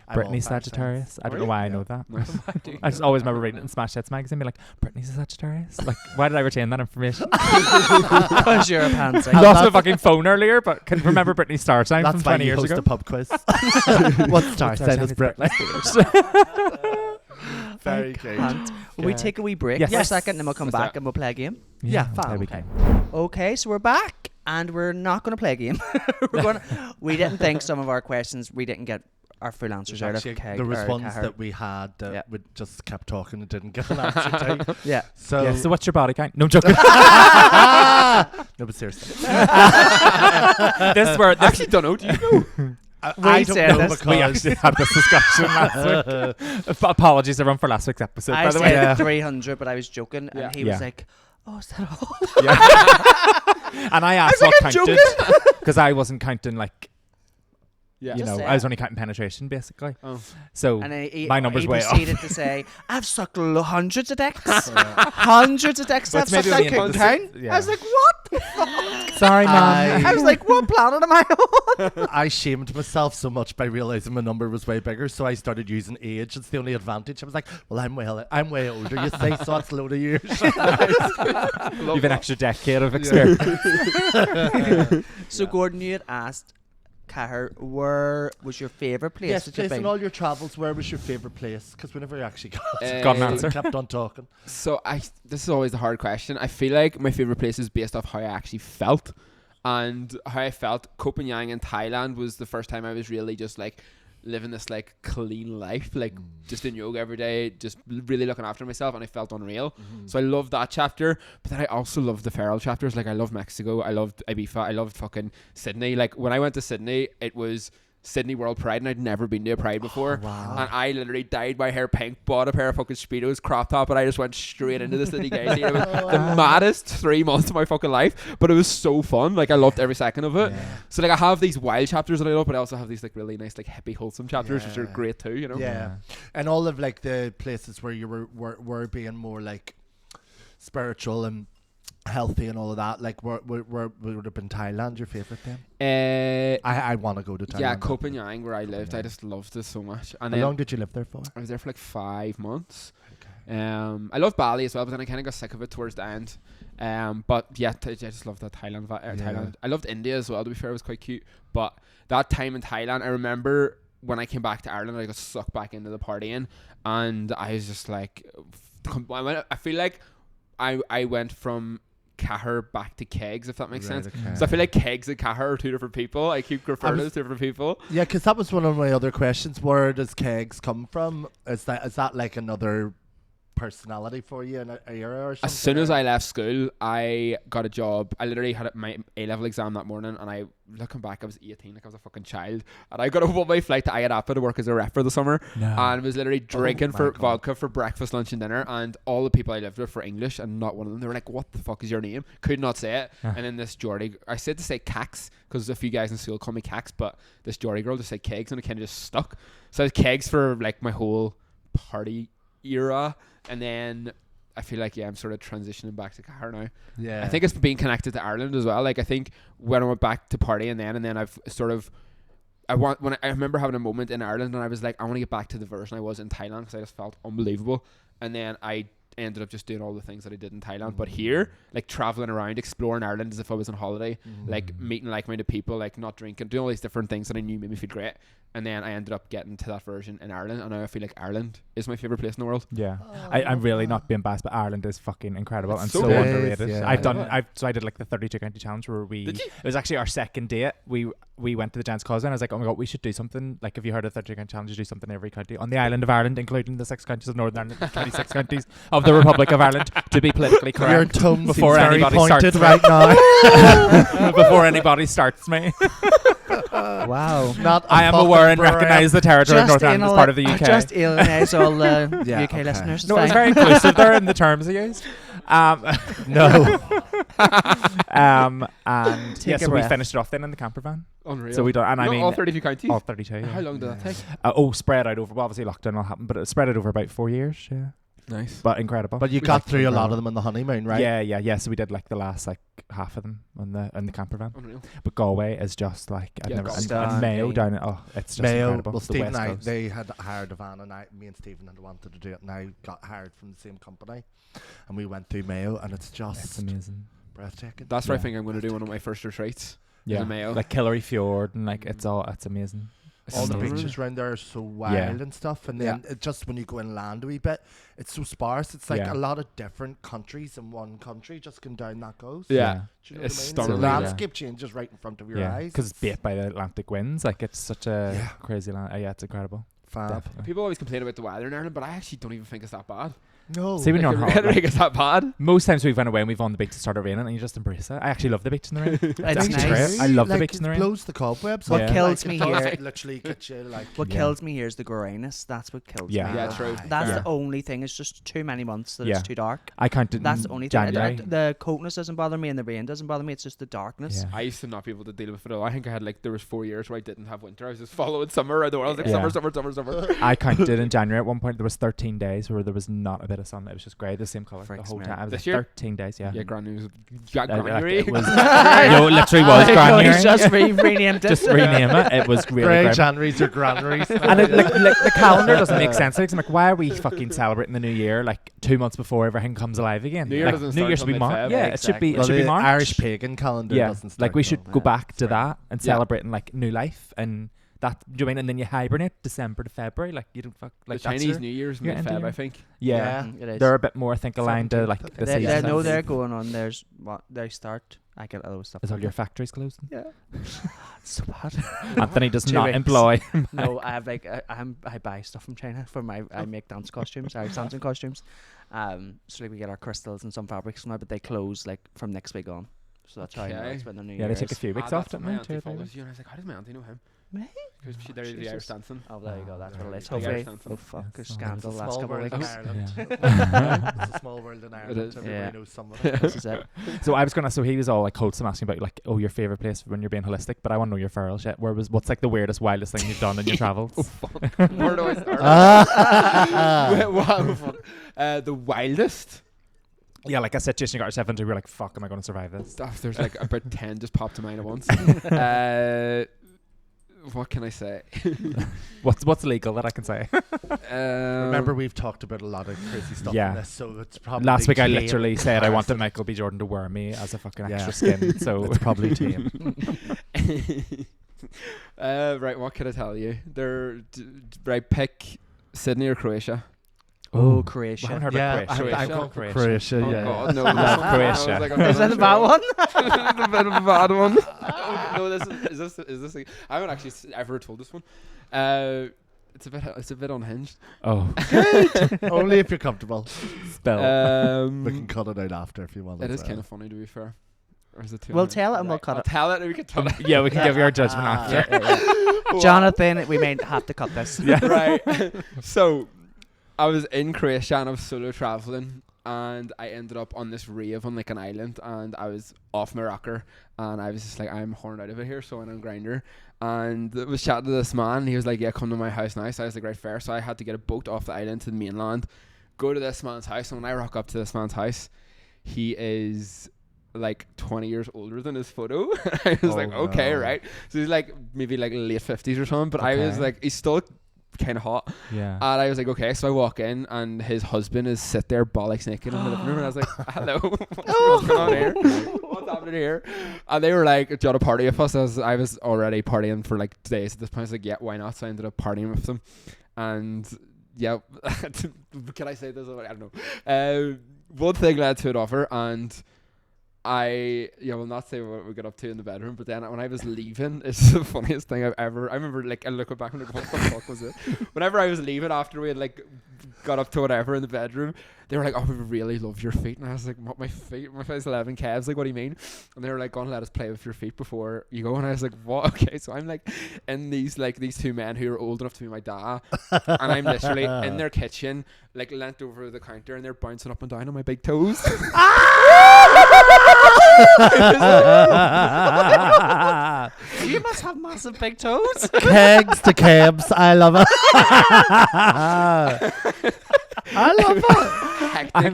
Speaker 1: I'm all
Speaker 3: Brittany's
Speaker 1: fire
Speaker 3: Sagittarius. I
Speaker 4: Are
Speaker 3: don't know
Speaker 4: you?
Speaker 3: why I
Speaker 1: Yeah.
Speaker 3: know that.
Speaker 4: Nice.
Speaker 3: I just always remember reading it in Smash Hits magazine, be like, Brittany's a Sagittarius. Like, why did I retain that information?
Speaker 2: Because you're a pansy.
Speaker 3: I lost my fucking phone earlier, but can remember Brittany's star sign
Speaker 1: That's
Speaker 3: from
Speaker 1: why
Speaker 3: 20
Speaker 1: you
Speaker 3: years
Speaker 1: host
Speaker 3: ago.
Speaker 1: a pub quiz. What star sign is Brittany? Very good.
Speaker 2: Will we take a wee break
Speaker 3: Yes.
Speaker 2: for a second, then we'll come
Speaker 4: Let's
Speaker 2: back
Speaker 4: do it.
Speaker 2: and we'll play a game?
Speaker 1: Yeah,
Speaker 3: there
Speaker 1: fine.
Speaker 3: we
Speaker 2: Okay.
Speaker 3: go.
Speaker 2: Okay, so we're back, and we're not going to play a game. We didn't think some of our questions, we didn't get our full answers out of
Speaker 1: Actually,
Speaker 2: Keg.
Speaker 1: there was
Speaker 2: or
Speaker 1: ones
Speaker 2: Cathair.
Speaker 1: that we had that
Speaker 2: Yeah.
Speaker 1: we just kept talking and didn't get an answer to.
Speaker 2: Yeah.
Speaker 1: So,
Speaker 3: Yeah, so what's your body count? No, I'm joking.
Speaker 1: no, but seriously,
Speaker 3: this where
Speaker 4: I actually don't know. Do you know?
Speaker 1: I don't
Speaker 2: said
Speaker 1: know
Speaker 2: this.
Speaker 3: we
Speaker 1: because
Speaker 3: actually had this discussion last week. Apologies everyone for last week's episode,
Speaker 2: I
Speaker 3: by the
Speaker 2: said
Speaker 3: way.
Speaker 2: 300, but I was joking,
Speaker 4: Yeah.
Speaker 2: and he
Speaker 3: Yeah.
Speaker 2: was like, oh, is that all?
Speaker 3: Yeah. And I asked
Speaker 2: like,
Speaker 3: what
Speaker 2: I'm
Speaker 3: counted because I wasn't counting like
Speaker 4: Yeah.
Speaker 3: you
Speaker 2: Just
Speaker 3: know
Speaker 2: say
Speaker 3: I was
Speaker 2: it.
Speaker 3: only counting penetration basically.
Speaker 4: Oh.
Speaker 3: So
Speaker 2: And he,
Speaker 3: my number's
Speaker 2: he
Speaker 3: way off.
Speaker 2: proceeded to say, I've sucked hundreds of dicks. Hundreds of dicks
Speaker 3: Well,
Speaker 2: I've
Speaker 3: it's
Speaker 2: sucked. I
Speaker 3: maybe
Speaker 2: couldn't
Speaker 3: only
Speaker 2: count.
Speaker 3: yeah.
Speaker 2: I was like, what?
Speaker 3: Sorry, man.
Speaker 2: I was like, what planet am I on?
Speaker 1: I shamed myself so much by realizing my number was way bigger, so I started using age. It's the only advantage. I was like, well, I'm way older, you say, so that's a load of years.
Speaker 3: You've an extra decade of experience.
Speaker 2: So, Gordon, you had asked Cathair, where was your favourite place
Speaker 1: Yes,
Speaker 2: that you've
Speaker 1: Jason,
Speaker 2: been?
Speaker 1: in all your travels, where was your favourite place? Because we never actually got
Speaker 3: Got an
Speaker 4: Uh,
Speaker 3: answer.
Speaker 1: kept on talking.
Speaker 4: So this is always a hard question. I feel like my favorite place is based off how I actually felt, and how I felt. Koh Phangan in Thailand was the first time I was really just like living this like clean life, like just doing yoga every day, just really looking after myself, and I felt unreal. So I loved that chapter, but then I also loved the feral chapters. Like I loved Mexico, I loved Ibiza, I loved fucking Sydney. Like when I went to Sydney, it was Sydney World Pride, and I'd never been to a Pride before.
Speaker 1: Wow.
Speaker 4: And I literally dyed my hair pink, bought a pair of fucking Speedos, crop top, and I just went straight into the Sydney guys scene. It was the maddest 3 months of my fucking life, but it was so fun. Like I loved every second of it.
Speaker 1: Yeah.
Speaker 4: So like I have these wild chapters that I love, but I also have these like really nice like hippie wholesome chapters, which are
Speaker 1: Yeah.
Speaker 4: great too. You know.
Speaker 1: Yeah. And all of like the places where you were being more like spiritual and healthy and all of that, like where would have been Thailand your favorite then? I want to go to Thailand.
Speaker 4: Yeah, Koh Phangan where I lived, I just loved it so much. And
Speaker 1: How
Speaker 4: then
Speaker 1: long did you live there for?
Speaker 4: I was there for like 5 months. I loved Bali as well, but then I kind of got sick of it towards the end. But yeah, I just loved that Thailand. Thailand. I loved India as well. To be fair, it was quite cute. But that time in Thailand, I remember when I came back to Ireland, I got sucked back into the partying, and I was just like, I feel like I went from Cathair back to Kegs, if that makes sense.
Speaker 1: Okay.
Speaker 4: So I feel like Kegs and Cathair are two different people. I keep referring to as two different people.
Speaker 1: Yeah, because that was one of my other questions. Where does Kegs come from? Is that like another personality for you in a era or something?
Speaker 4: As soon as I left school, I got a job. I literally had my A-level exam that morning, and looking back, I was 18, like I was a fucking child, and I got a one-way flight to Ayadapa to work as a rep for the summer, and was literally drinking vodka for breakfast, lunch, and dinner, and all the people I lived with were English, and not one of them. They were like, "What the fuck is your name?" Could not say it, and then this Geordie, I said to say Kegs because a few guys in school call me Kegs, but this Geordie girl just said Kegs, and it kind of just stuck. So I was Kegs for like my whole party era, and then I feel like I'm sort of transitioning back to Cathair now.
Speaker 1: Yeah,
Speaker 4: I think it's being connected to Ireland as well. Like I think when I went back to party and then I've sort of I remember having a moment in Ireland and I was like, I want to get back to the version I was in Thailand because I just felt unbelievable, and then I ended up just doing all the things that I did in Thailand. But here, like traveling around, exploring Ireland as if I was on holiday, like meeting like-minded people, like not drinking, doing all these different things that I knew made me feel great. And then I ended up getting to that version in Ireland, and now I feel like Ireland is my favorite place in the world.
Speaker 3: Yeah, I'm really not being biased, but Ireland is fucking incredible
Speaker 4: It's
Speaker 3: and
Speaker 4: so
Speaker 3: so
Speaker 4: good.
Speaker 3: underrated.
Speaker 1: Yeah.
Speaker 3: So I did like the 32 county challenge where
Speaker 4: Did you?
Speaker 3: it was actually our second date. We went to the Giants Causeway, and I was like, oh my god, we should do something. Like, have you heard of the 32 county challenge? Do something in every county on the island of Ireland, including the 6 counties of Northern Ireland, the 26 counties of the Republic of Ireland. To be politically correct,
Speaker 1: your tone
Speaker 3: before
Speaker 1: seems very
Speaker 3: anybody
Speaker 1: pointed
Speaker 3: starts
Speaker 1: right now.
Speaker 3: before anybody starts me.
Speaker 2: Wow.
Speaker 3: I am aware and recognise the territory of Northern Ireland as part of the UK.
Speaker 2: Just alienise all the
Speaker 1: Yeah,
Speaker 2: UK
Speaker 1: okay.
Speaker 2: listeners. It's
Speaker 3: No, it was
Speaker 2: fine.
Speaker 3: very inclusive there in the terms I used.
Speaker 1: No.
Speaker 3: And
Speaker 2: Take
Speaker 3: yeah,
Speaker 2: a
Speaker 3: so we
Speaker 2: breath.
Speaker 3: finished it off then in the camper van.
Speaker 4: Unreal.
Speaker 3: So we don't, and I mean,
Speaker 4: all 32 counties.
Speaker 3: all 32.
Speaker 4: How long did that take?
Speaker 3: Spread out over. Well, obviously lockdown will happen, but it spread out over about 4 years. Yeah,
Speaker 4: Nice.
Speaker 3: but incredible.
Speaker 1: But you got through a lot of them on the honeymoon, right?
Speaker 3: Yeah. So we did like the last like half of them on the camper van.
Speaker 4: Unreal.
Speaker 3: But Galway is just like I've
Speaker 4: Yeah,
Speaker 3: never
Speaker 4: Galway.
Speaker 3: and Mayo down it. Oh, it's just
Speaker 1: Mayo,
Speaker 3: incredible.
Speaker 1: well,
Speaker 3: The
Speaker 1: Steve
Speaker 3: West
Speaker 1: and I,
Speaker 3: Coast.
Speaker 1: they had hired a van, and me and Stephen had wanted to do it, and I got hired from the same company, and we went through Mayo, and it's just
Speaker 3: It's amazing.
Speaker 1: breathtaking.
Speaker 4: That's where I
Speaker 3: Yeah.
Speaker 4: think I'm going to do one of my first retreats.
Speaker 3: Yeah,
Speaker 4: in Mayo.
Speaker 3: like Killary Fjord and like it's amazing.
Speaker 1: All the
Speaker 3: Amazing.
Speaker 1: beaches around there are so wild and stuff, and then it just when you go inland a wee bit, it's so sparse. It's like
Speaker 3: Yeah.
Speaker 1: a lot of different countries in one country, just going down that coast.
Speaker 4: Yeah.
Speaker 1: Do you know
Speaker 4: It's
Speaker 1: what I mean?
Speaker 4: stunning,
Speaker 1: The
Speaker 3: yeah.
Speaker 1: landscape changes right in front of your eyes.
Speaker 3: because it's bait by the Atlantic winds. Like it's such a
Speaker 1: Yeah.
Speaker 3: crazy land. Yeah, it's incredible.
Speaker 1: Fab.
Speaker 3: Definitely.
Speaker 4: People always complain about the weather in Ireland, but I actually don't even think it's that bad.
Speaker 1: No.
Speaker 3: See when you're on
Speaker 4: Like,
Speaker 3: holiday.
Speaker 4: think it's that bad.
Speaker 3: Most times we've went away and we've on the beach to start raining and you just embrace it. I actually love the beach in the rain.
Speaker 2: It's
Speaker 3: actually
Speaker 2: nice.
Speaker 3: great. I love the
Speaker 1: Like,
Speaker 3: beach in the
Speaker 1: it
Speaker 3: rain.
Speaker 1: blows the cobwebs.
Speaker 2: What
Speaker 1: off,
Speaker 2: kills
Speaker 1: like,
Speaker 2: me
Speaker 1: it does,
Speaker 2: here-
Speaker 1: it literally gets you like.
Speaker 2: What
Speaker 3: Yeah.
Speaker 2: kills me here is the greyness. That's what kills
Speaker 3: Yeah.
Speaker 2: me.
Speaker 4: Yeah, true.
Speaker 2: That's
Speaker 3: Yeah.
Speaker 2: the only thing. It's just too many months that
Speaker 3: Yeah.
Speaker 2: it's too dark.
Speaker 3: I counted
Speaker 2: That's
Speaker 3: in
Speaker 2: the only thing.
Speaker 3: January.
Speaker 2: The coldness doesn't bother me and the rain doesn't bother me. It's just the darkness.
Speaker 3: Yeah.
Speaker 4: I used to not be able to deal with it all. I think I had there was 4 years where I didn't have winter. I was just following summer around the world. Like
Speaker 3: Yeah.
Speaker 4: summer.
Speaker 3: I counted in January at one point. There was 13 days where there was not a bit of sun. It was just grey, the same colour the
Speaker 2: Freaks
Speaker 3: whole
Speaker 2: me
Speaker 3: time.
Speaker 2: out.
Speaker 3: I was
Speaker 4: This
Speaker 3: like
Speaker 4: year?
Speaker 3: 13 days, yeah.
Speaker 4: Yeah, Granuary.
Speaker 3: It was, it literally was
Speaker 2: No,
Speaker 3: January.
Speaker 2: he's just renamed it.
Speaker 3: Just rename it. It was really
Speaker 1: Grey
Speaker 3: grim.
Speaker 1: Januaries or granaries.
Speaker 3: And the calendar doesn't make sense. Like, I'm like, why are we fucking celebrating the new year like 2 months before everything comes alive again?
Speaker 4: New Year
Speaker 3: Like,
Speaker 4: doesn't
Speaker 3: New
Speaker 4: start
Speaker 3: Year should be
Speaker 4: until
Speaker 3: March.
Speaker 4: mid-Feb.
Speaker 3: Yeah, it should be.
Speaker 1: Well,
Speaker 3: It should be
Speaker 1: the
Speaker 3: March.
Speaker 1: Irish pagan calendar
Speaker 3: Yeah,
Speaker 1: doesn't start
Speaker 3: like we should
Speaker 1: till-
Speaker 3: go back to
Speaker 1: spring.
Speaker 3: that and
Speaker 4: Yeah.
Speaker 3: celebrating like new life and that. Do you mean? And then you hibernate December to February. Like you don't fuck. Like
Speaker 4: The
Speaker 3: that's
Speaker 4: Chinese
Speaker 3: your-
Speaker 4: New Year's
Speaker 3: your end of
Speaker 4: mid-Feb,
Speaker 3: year.
Speaker 4: I think.
Speaker 3: Yeah,
Speaker 2: It is.
Speaker 3: they're a bit more, I think, aligned to
Speaker 1: 17th,
Speaker 3: like
Speaker 1: I
Speaker 3: the
Speaker 1: think.
Speaker 2: They
Speaker 3: season.
Speaker 2: know they're going on. There's what they start. I get other stuff.
Speaker 3: Is all
Speaker 2: like
Speaker 3: your
Speaker 2: that.
Speaker 3: factories closed?
Speaker 2: Yeah. So bad.
Speaker 3: Anthony does
Speaker 2: 2
Speaker 3: not
Speaker 2: weeks.
Speaker 3: employ.
Speaker 2: No, I have I buy stuff from China for I make dance costumes, Irish dancing costumes. So like we get our crystals and some fabrics from that, but they close like from next week on. So that's how I know
Speaker 4: Okay.
Speaker 2: it's when the new
Speaker 3: Yeah,
Speaker 2: year
Speaker 3: they take a
Speaker 2: is.
Speaker 3: few weeks
Speaker 4: Ah,
Speaker 3: off,
Speaker 4: that's
Speaker 3: don't
Speaker 4: what my
Speaker 3: they?
Speaker 4: auntie
Speaker 3: 2 or 3
Speaker 4: follows
Speaker 3: weeks?
Speaker 4: you, and I was like, how does my auntie know him?
Speaker 2: Me?
Speaker 4: Because she did the
Speaker 2: Jesus.
Speaker 4: Irish dancing.
Speaker 2: Oh, there you go. That's what it is.
Speaker 4: Big
Speaker 2: Hopefully.
Speaker 4: Irish dancing.
Speaker 2: Oh fuck!
Speaker 3: Yeah,
Speaker 2: A
Speaker 3: so-
Speaker 2: scandal
Speaker 1: It's a
Speaker 2: last
Speaker 1: small
Speaker 2: couple of
Speaker 1: world in
Speaker 2: weeks.
Speaker 1: Ireland.
Speaker 3: Yeah.
Speaker 1: It's a small world in Ireland.
Speaker 4: is.
Speaker 1: Everybody
Speaker 2: Yeah.
Speaker 1: knows somebody.
Speaker 2: This is it.
Speaker 3: So I was gonna. So he was all like wholesome, asking about like, oh, your favorite place when you're being holistic. But I want to know your feral shit. What's like the weirdest, wildest thing you've done in your travels?
Speaker 4: Where do I start? Wow, fuck. The wildest
Speaker 3: Yeah, like a situation you got yourself into. We're like, fuck, am I going to survive this?
Speaker 4: stuff. There's like about 10 just popped to mind at once. What can I say?
Speaker 3: What's legal that I can say?
Speaker 1: Remember, we've talked about a lot of crazy stuff
Speaker 3: Yeah.
Speaker 1: in this, so it's probably
Speaker 3: Last week I
Speaker 1: tame.
Speaker 3: literally said I wanted Michael B. Jordan to wear me as a fucking extra skin. So
Speaker 1: It's probably tame.
Speaker 4: Right, what can I tell you? Right, pick Sydney or Croatia.
Speaker 2: Oh,
Speaker 3: I
Speaker 2: Croatia.
Speaker 3: haven't heard
Speaker 1: Yeah,
Speaker 3: about Croatia.
Speaker 1: I'm
Speaker 4: Croatia.
Speaker 1: going for Croatia.
Speaker 4: Oh
Speaker 1: Yeah.
Speaker 4: God, no!
Speaker 3: Love
Speaker 4: I
Speaker 3: Croatia.
Speaker 4: was like, I'm
Speaker 2: Is that a
Speaker 4: not
Speaker 2: bad
Speaker 4: sure.
Speaker 2: one?
Speaker 4: A bit of a bad one. No, is this? I haven't actually ever told this one. It's a bit unhinged.
Speaker 3: Oh.
Speaker 1: Only if you're comfortable.
Speaker 3: Spill.
Speaker 1: We can cut it out after if you want.
Speaker 4: It is kind of funny, to be fair. Or is it too?
Speaker 2: We'll tell it and we'll cut
Speaker 4: I'll
Speaker 2: it.
Speaker 4: tell it and we can cut it.
Speaker 3: Yeah, we can give you our judgment after.
Speaker 2: Jonathan, we may have to cut this.
Speaker 3: Yeah.
Speaker 4: Right. So, I was in Croatia and I was solo traveling, and I ended up on this rave on like an island, and I was off my rocker, and I was just like, I'm horned out of it here, so I went on Grindr, and I was chatting to this man. He was like, yeah, come to my house now. So I was like, right, fair. So I had to get a boat off the island to the mainland, go to this man's house, and when I rock up to this man's house, he is like 20 years older than his photo. I was like, okay, right. So he's like maybe like late 50s or something, but I was like, he's still kind of hot.
Speaker 3: Yeah.
Speaker 4: And I was like, okay. So I walk in and his husband is sit there bollocks naked in the living room, and I was like, hello, what's going on here? What's happening here? And they were like, do you want to party with us? I was already partying for like days at this point. I was like, yeah, why not? So I ended up partying with them, and yeah, can I say this? I don't know. One thing led to another, and I will not say what we got up to in the bedroom, but then when I was leaving, it's the funniest thing I've ever. I remember like I look back and like, what the fuck was it? Whenever I was leaving after we had like got up to whatever in the bedroom, they were like, oh, we really love your feet, and I was like, what, my feet? My feet's 11 calves. Like, what do you mean? And they were like, go and let us play with your feet before you go. And I was like, what? Okay, so I'm like in these two men who are old enough to be my dad, and I'm literally in their kitchen, like leant over the counter, and they're bouncing up and down on my big toes.
Speaker 2: You must have massive big toes.
Speaker 1: Kegs to Kebs. I love it. I love it.
Speaker 3: I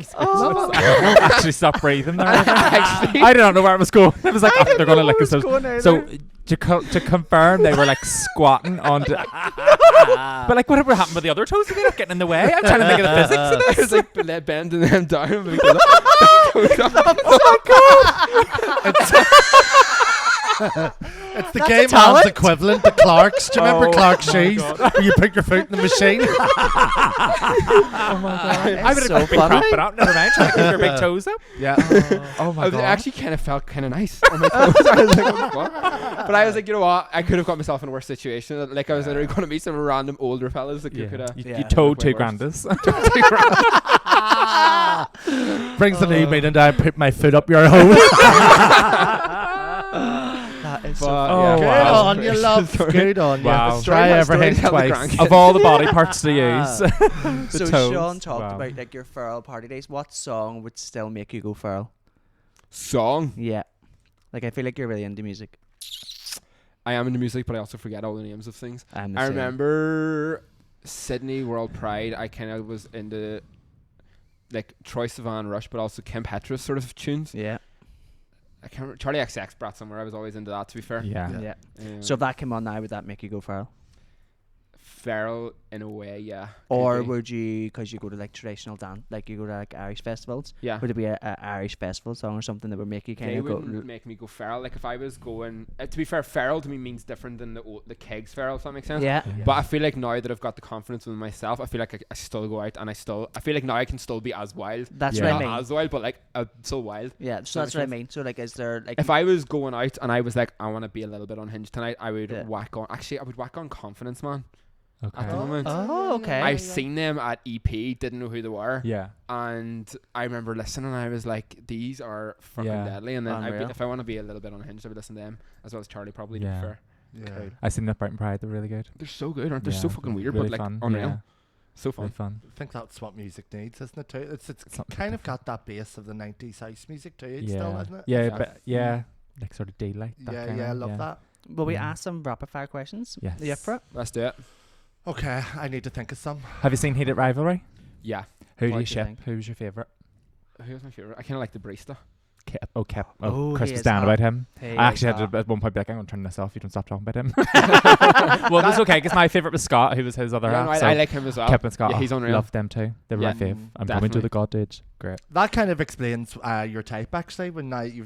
Speaker 3: actually stopped breathing there. I didn't know where I was going. I was like, oh, they're going to lick us. So to confirm, they were like squatting on. But like, whatever happened with the other toes? Are they not getting in the way? I'm trying to think of the physics of this.
Speaker 4: I was like bending them down.
Speaker 1: It's the gay man's equivalent to Clark's. Do you remember Clark's shoes? Where you put your foot in the machine?
Speaker 3: Oh my god! I would have been cramping out. Never mind. Trying to keep your big toes up.
Speaker 1: Yeah.
Speaker 3: Oh my god!
Speaker 4: It actually kind of felt kind of nice on my toes. I was like, what? But I was like, you know what? I could have got myself in a worse situation. Like I was literally going to meet some random older fellas that could have.
Speaker 3: You towed two Grandas.
Speaker 1: Brings the new meaning down. Put my foot up your hole.
Speaker 2: That is
Speaker 1: good on you, love. Good on you.
Speaker 3: Wow.
Speaker 1: Try everything twice.
Speaker 3: Of all the body parts to use.
Speaker 2: So
Speaker 3: toes.
Speaker 2: Sean talked about like your feral party days. What song would still make you go feral?
Speaker 4: Song?
Speaker 2: Yeah. Like I feel like you're really into music.
Speaker 4: I am into music, but I also forget all the names of things.
Speaker 2: I
Speaker 4: remember Sydney World Pride. I kind of was into like Troye Sivan, Rush, but also Kim Petras sort of tunes.
Speaker 2: Yeah.
Speaker 4: I can't remember. Charlie XX brought somewhere. I was always into that, to be fair.
Speaker 2: Yeah. So if that came on now, would that make you go feral?
Speaker 4: Feral in a way, yeah.
Speaker 2: Or would you, because you go to like traditional dance, like you go to like Irish festivals,
Speaker 4: yeah,
Speaker 2: would it be a Irish festival song or something that would make you kind of go?
Speaker 4: Make me go feral. Like if I was going, to be fair, feral to me means different than the Kegs feral, if that makes sense.
Speaker 2: Yeah.
Speaker 4: But I feel like now that I've got the confidence with myself, I feel like I still go out and I feel like now I can still be as wild.
Speaker 2: That's what I mean.
Speaker 4: Not as wild, but like so wild.
Speaker 2: Yeah. So that's what I mean. So like, is there like,
Speaker 4: if I was going out and I was like, I want to be a little bit unhinged tonight, I would whack on. Actually, I would whack on Confidence Man.
Speaker 3: Okay.
Speaker 4: At the moment.
Speaker 2: Oh, okay.
Speaker 4: I've seen them at EP, didn't know who they were.
Speaker 3: Yeah.
Speaker 4: And I remember listening and I was like, these are fucking deadly. And then if I want to be a little bit unhinged, I would listen to them as well as Charlie probably, to be fair.
Speaker 1: Yeah.
Speaker 3: I've seen them at Brighton Pride, they're really good.
Speaker 4: They're so good, aren't they? They're so fucking weird,
Speaker 3: really
Speaker 4: but like
Speaker 3: fun.
Speaker 4: unreal.
Speaker 3: Yeah.
Speaker 4: So fun.
Speaker 3: Really fun.
Speaker 1: I think that's what music needs, isn't it too? It's kind of got that base of the 90s house music too, still, isn't it?
Speaker 3: Yeah, but like sort of daylight.
Speaker 1: I love that.
Speaker 2: Will we ask some rapid fire questions?
Speaker 3: Yes.
Speaker 2: Are you up for it?
Speaker 4: Let's do it.
Speaker 1: Okay, I need to think of some.
Speaker 3: Have you seen Heated Rivalry?
Speaker 4: Yeah.
Speaker 3: Who do
Speaker 2: What
Speaker 3: you
Speaker 2: do you
Speaker 3: ship?
Speaker 2: think?
Speaker 3: Who's your favourite?
Speaker 4: Who's my favourite? I kind of like the barista.
Speaker 3: Kip.
Speaker 2: Oh,
Speaker 3: Chris
Speaker 2: he
Speaker 3: was
Speaker 2: is
Speaker 3: down
Speaker 2: hot.
Speaker 3: about him.
Speaker 2: He
Speaker 3: I
Speaker 2: is
Speaker 3: actually had
Speaker 2: hot.
Speaker 3: to at one point be like, I'm going to turn this off. You don't stop talking about him. Well, that's okay because my favourite was Scott, who was his other half.
Speaker 4: No,
Speaker 3: So
Speaker 4: I like him as well.
Speaker 3: Kip and Scott.
Speaker 4: Yeah, he's unreal.
Speaker 3: Love them too. They were my fave. I'm coming to
Speaker 4: definitely.
Speaker 3: the cottage. Great.
Speaker 1: That kind of explains your type, actually. When you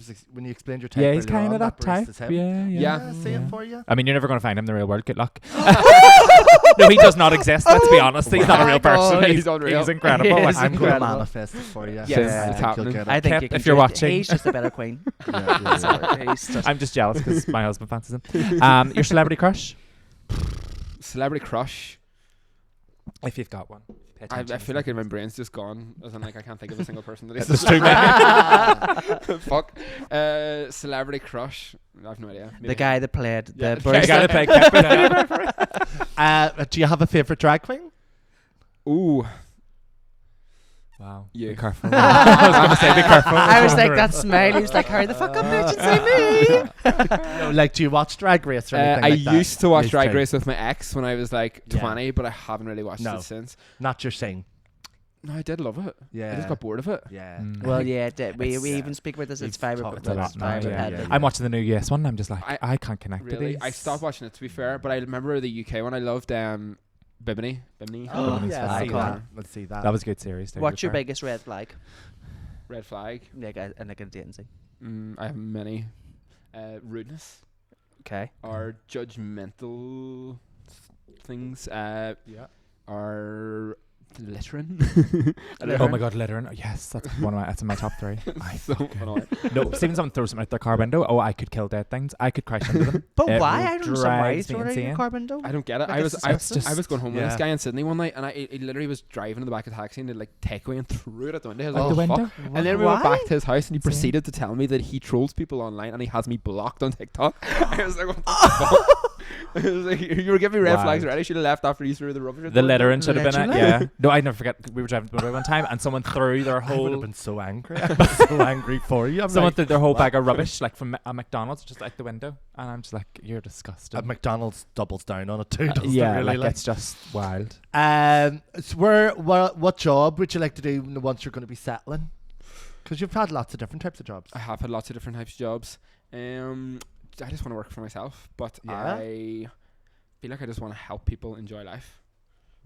Speaker 1: explained your type,
Speaker 3: Yeah, he's
Speaker 1: earlier
Speaker 3: kind
Speaker 1: on,
Speaker 3: of that type.
Speaker 1: barista's him.
Speaker 3: Yeah.
Speaker 1: See it for you.
Speaker 3: I mean, you're never going to find him in the real world. Good luck. No, he does not exist. Let's be honest. He's not a real person.
Speaker 4: He's unreal.
Speaker 3: He's incredible.
Speaker 2: He is
Speaker 1: I'm going to
Speaker 2: incredible.
Speaker 1: manifest it for you.
Speaker 4: Yes, it's
Speaker 1: I
Speaker 4: happening.
Speaker 1: think
Speaker 2: I think
Speaker 3: Kip,
Speaker 2: you can
Speaker 3: if you're
Speaker 2: do it.
Speaker 3: watching.
Speaker 2: He's just a better queen. He's just
Speaker 3: I'm just jealous because my husband fancies him. Your celebrity crush?
Speaker 4: Celebrity crush.
Speaker 3: If you've got one.
Speaker 4: I feel like my brain's just gone. As in, like, I can't think of a single person that is.
Speaker 3: There's too many.
Speaker 4: Fuck. Celebrity crush. I have no idea.
Speaker 2: The guy that played the
Speaker 3: guy that played
Speaker 1: Do you have a favourite drag queen?
Speaker 4: Ooh.
Speaker 3: Wow.
Speaker 4: You.
Speaker 3: Be careful. I was going to say be careful.
Speaker 2: I was like, that smile. He was like, hurry the fuck up, bitch, and say me.
Speaker 1: No, like, do you watch Drag Race or anything like that?
Speaker 4: I used to watch Drag
Speaker 1: to.
Speaker 4: Race with my ex when I was like 20, but I haven't really watched it since.
Speaker 1: Not your thing.
Speaker 4: No, I did love it.
Speaker 1: Yeah.
Speaker 4: I just got bored of it.
Speaker 1: Yeah.
Speaker 2: Well, yeah, we even speak about this. It's very repetitive.
Speaker 3: I'm watching the new Yes one. And I'm just like, I can't connect to these.
Speaker 4: I stopped watching it, to be fair, but I remember the UK one. I loved Bimini.
Speaker 1: Oh,
Speaker 3: yeah.
Speaker 1: Let's see that.
Speaker 3: That was a good series.
Speaker 2: What's your biggest red flag?
Speaker 4: Red flag?
Speaker 2: Yeah, and like a dancing.
Speaker 4: I have many. Rudeness.
Speaker 2: Okay.
Speaker 4: Or judgmental things. Or littering.
Speaker 3: Oh my god, littering. Yes, that's that's in my top 3.
Speaker 4: So annoying.
Speaker 3: No, seeing someone throw something out their car window, I could kill dead things. I could crash into them.
Speaker 2: But why? I don't know why
Speaker 3: drives
Speaker 2: he's
Speaker 3: me
Speaker 2: throwing
Speaker 3: insane.
Speaker 2: a car window.
Speaker 4: I don't get it.
Speaker 2: Like
Speaker 4: I was going home with this guy in Sydney one night, and he literally was driving in the back of the taxi and did like takeaway and threw it at the window. I was like,
Speaker 3: the window?
Speaker 4: fuck. And then we went back to his house, and he proceeded to tell me that he trolls people online and he has me blocked on TikTok. I was like, what the fuck? I was like, you were giving me red flags already. Should have left after you threw the rubbish.
Speaker 3: The littering should have been it. Yeah. No, I never forget. We were driving to the motorway one time, and someone threw their
Speaker 1: I would
Speaker 3: whole.
Speaker 1: have been so angry. I was so angry for you.
Speaker 3: Someone threw their whole bag of rubbish, like from a McDonald's, just out the window, and I'm just like, you're disgusting.
Speaker 1: McDonald's doubles down on it too. Doesn't
Speaker 3: yeah,
Speaker 1: it really,
Speaker 3: like it's just wild.
Speaker 1: So what job would you like to do once you're going to be settling? Because you've had lots of different types of jobs.
Speaker 4: I have had lots of different types of jobs. I just want to work for myself, but I feel like I just want to help people enjoy life.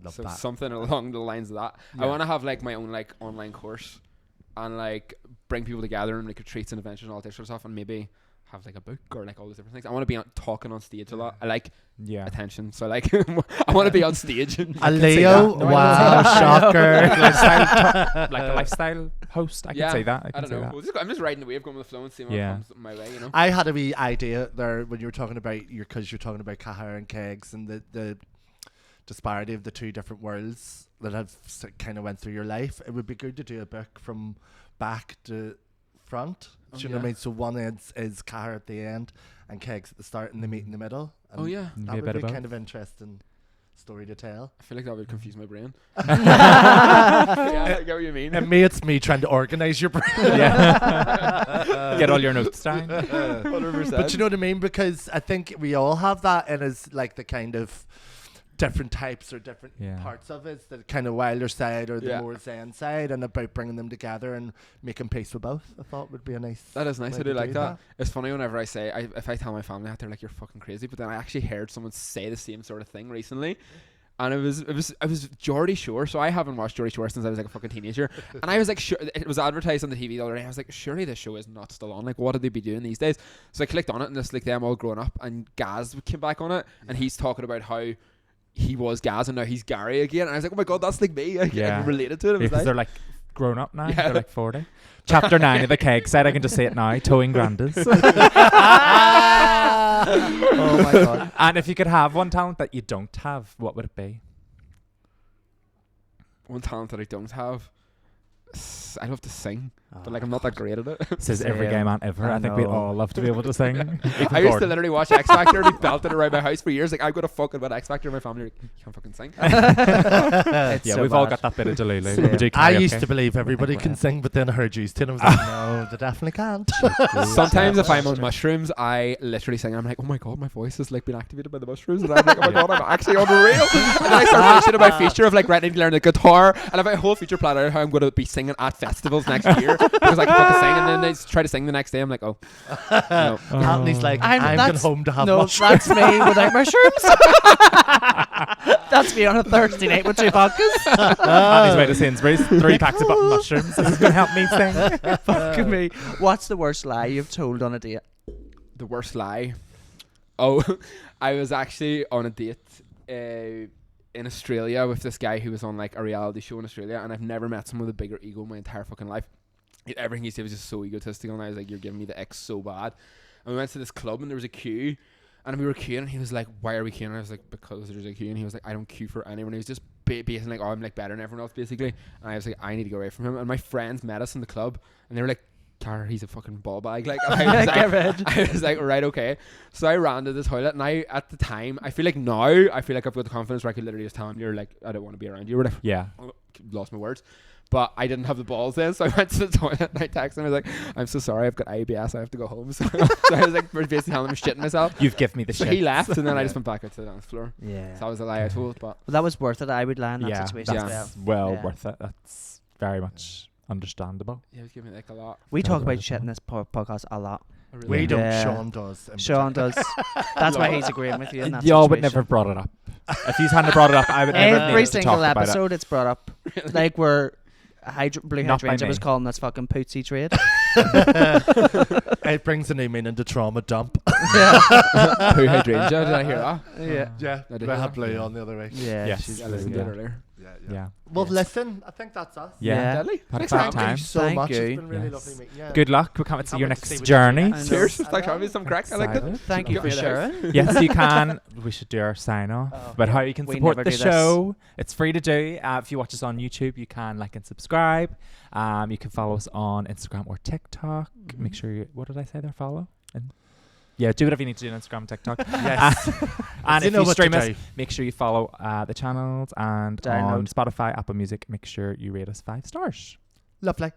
Speaker 1: Love
Speaker 4: so
Speaker 1: that.
Speaker 4: Something along the lines of that.
Speaker 1: Yeah.
Speaker 4: I want to have like my own like online course and like bring people together and like retreats and adventures and all that sort of stuff, and maybe have like a book or like all those different things. I want to be talking on stage a lot. I like attention, so like I want to be on stage.
Speaker 1: A Leo, wow, shocker!
Speaker 3: Like a lifestyle host. I can say that.
Speaker 4: I don't know. I'm just riding the wave, going with the flow, and seeing what comes my way. You know.
Speaker 1: I had a wee idea there when you were talking about because you're talking about Cathair and Kegs and the disparity of the two different worlds that have kind of went through your life. It would be good to do a book from back to front. Do you know what I mean? So one is Cathair at the end and Kegs at the start, and they meet in the middle. And that would be kind of interesting story to tell.
Speaker 4: I feel like that would confuse my brain. Yeah, I get what you mean.
Speaker 1: And it's me trying to organize your brain.
Speaker 3: Get all your notes down.
Speaker 4: 100%.
Speaker 1: But you know what I mean? Because I think we all have that, and it's like the kind of different types or different parts of it, the kind of wilder side or the more zen side, and about bringing them together and making peace with both. I thought would be a nice.
Speaker 4: That is nice. I do like that. It's funny whenever I say, if I tell my family that, they're like, "You're fucking crazy," but then I actually heard someone say the same sort of thing recently. And it was Geordie Shore. So I haven't watched Geordie Shore since I was like a fucking teenager. And I was like, sure, it was advertised on the TV the other day. I was like, surely this show is not still on. Like, what did they be doing these days? So I clicked on it, and it's like them all growing up. And Gaz came back on it, and he's talking about how he was Gaz and now he's Gary again. And I was like, oh my god, that's like me. I can relate to it.
Speaker 3: Because they're like grown up now. They're like 40. Chapter 9 of the Keg side. I can just say it now. Towing Grandas.
Speaker 1: Oh my god.
Speaker 3: And if you could have one talent that you don't have, what would it be?
Speaker 4: One talent that I don't have. I love to sing, but like I'm not that great at it.
Speaker 3: Says every gay man ever. I think we'd all love to be able to sing.
Speaker 4: I used to literally watch X Factor and be belted around my house for years. Like, I've got a fucking about X Factor in my family. Like, you can't fucking sing.
Speaker 3: We've all got that bit of Delulu.
Speaker 1: I used to believe everybody can sing, but then I heard you and I was like, no, they definitely can't.
Speaker 4: Sometimes if I'm on mushrooms, I literally sing. I'm like, oh my god, my voice has like been activated by the mushrooms, and I'm like, oh my god, I'm actually on the rail. And then I start thinking about future of like writing to learn the guitar, and I have a whole future plan out how I'm going to be singing at festivals next year because I can fucking sing, and then they try to sing the next day. I'm like, oh, no.
Speaker 1: Anthony's like, I'm going home to have mushrooms.
Speaker 2: That's me without mushrooms. That's me on a Thursday night with 2 vodkas.
Speaker 3: Anthony's way to Sainsbury's, 3 packs of button mushrooms. This is going to help me sing.
Speaker 2: Fucking me. What's the worst lie you've told on a date?
Speaker 4: The worst lie? Oh, I was actually on a date in Australia with this guy who was on like a reality show in Australia, and I've never met someone with a bigger ego in my entire fucking life. Everything he said was just so egotistical, and I was like, you're giving me the X so bad. And we went to this club, and there was a queue, and we were queuing, and he was like, why are we queuing? And I was like, because there's a queue. And he was like, I don't queue for anyone. He was just basing like, oh, I'm like better than everyone else basically, and I was like, I need to go away from him. And my friends met us in the club, and they were like, Car, he's a fucking ball bag. Like, I was like, right, okay. So I ran to the toilet, and at the time, I feel like I've got the confidence where I could literally just tell him, you're like, I don't want to be around you or whatever.
Speaker 3: Yeah.
Speaker 4: Lost my words. But I didn't have the balls then, so I went to the toilet and I texted him. I was like, I'm so sorry, I've got IBS, I have to go home. So I was like, basically telling him I'm shitting myself.
Speaker 3: You've given me the shit.
Speaker 4: So he left, and then I just went back out to the dance floor.
Speaker 2: Yeah.
Speaker 4: So that was a lie I told. But
Speaker 2: that was worth it. I would lie in that situation as well.
Speaker 3: That's well worth it. That's very much understandable.
Speaker 4: Yeah, he was giving me like a lot.
Speaker 2: We talk about shit in this podcast a lot.
Speaker 1: We don't. Sean does.
Speaker 2: Sean does. That's why he's agreeing with you in that
Speaker 3: Y'all
Speaker 2: situation.
Speaker 3: would never brought it up. If you hadn't brought it up, I would never
Speaker 2: Every
Speaker 3: to talk
Speaker 2: single
Speaker 3: about
Speaker 2: episode it's brought up. Like we're Blue
Speaker 3: Not by
Speaker 2: Hydrangea was
Speaker 3: me.
Speaker 2: calling this fucking Tootsie Trade.
Speaker 1: It brings a new meaning to trauma dump.
Speaker 4: Blue Hydrangea, did I hear that?
Speaker 1: Yeah.
Speaker 4: I did
Speaker 1: We
Speaker 4: hear
Speaker 1: had
Speaker 4: that.
Speaker 1: Blue on the other week.
Speaker 2: Yeah.
Speaker 3: Yes.
Speaker 2: she's
Speaker 4: I listened to
Speaker 2: really
Speaker 4: it
Speaker 2: good.
Speaker 4: earlier.
Speaker 3: Yeah.
Speaker 1: Well, listen, I think that's us.
Speaker 3: Yeah.
Speaker 4: Deadly.
Speaker 3: Had a
Speaker 4: Thanks,
Speaker 3: fab
Speaker 4: man.
Speaker 3: time.
Speaker 1: Thank you so
Speaker 2: Thank
Speaker 1: much.
Speaker 2: you.
Speaker 1: It's been really
Speaker 3: Yes.
Speaker 1: lovely meeting you.
Speaker 3: Good luck. We can't wait to see
Speaker 1: Can't
Speaker 3: your
Speaker 1: wait to see
Speaker 3: next
Speaker 1: what you
Speaker 3: journey.
Speaker 2: I know.
Speaker 4: Cheers. Thanks for having me some crack. I like
Speaker 3: Excited.
Speaker 4: it.
Speaker 2: Thank you for sharing.
Speaker 3: Yes, you can. We should do our sign off about how you can
Speaker 2: We
Speaker 3: support
Speaker 2: never
Speaker 3: the
Speaker 2: do this.
Speaker 3: show. It's free to do. If you watch us on YouTube, you can like and subscribe. You can follow us on Instagram or TikTok. Make sure you, what did I say there? Follow? And yeah, do whatever you need to do on Instagram and TikTok.
Speaker 1: Yes.
Speaker 3: And
Speaker 1: You
Speaker 3: if
Speaker 1: know
Speaker 3: you
Speaker 1: what to
Speaker 3: stream us,
Speaker 1: do.
Speaker 3: make sure you follow the channels and on
Speaker 2: Download.
Speaker 3: Spotify, Apple Music. Make sure you rate us 5 stars.
Speaker 1: Lovely.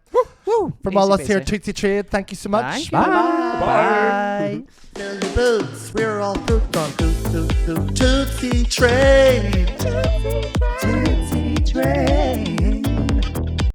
Speaker 2: Woo.
Speaker 1: From all
Speaker 2: Easy
Speaker 1: us here at
Speaker 2: peasy.
Speaker 1: Tootsie Trade, thank you so much.
Speaker 2: Thank you.
Speaker 3: Bye.
Speaker 2: Bye.
Speaker 1: Fill your boots. We're all fruit on Tootsie Trade.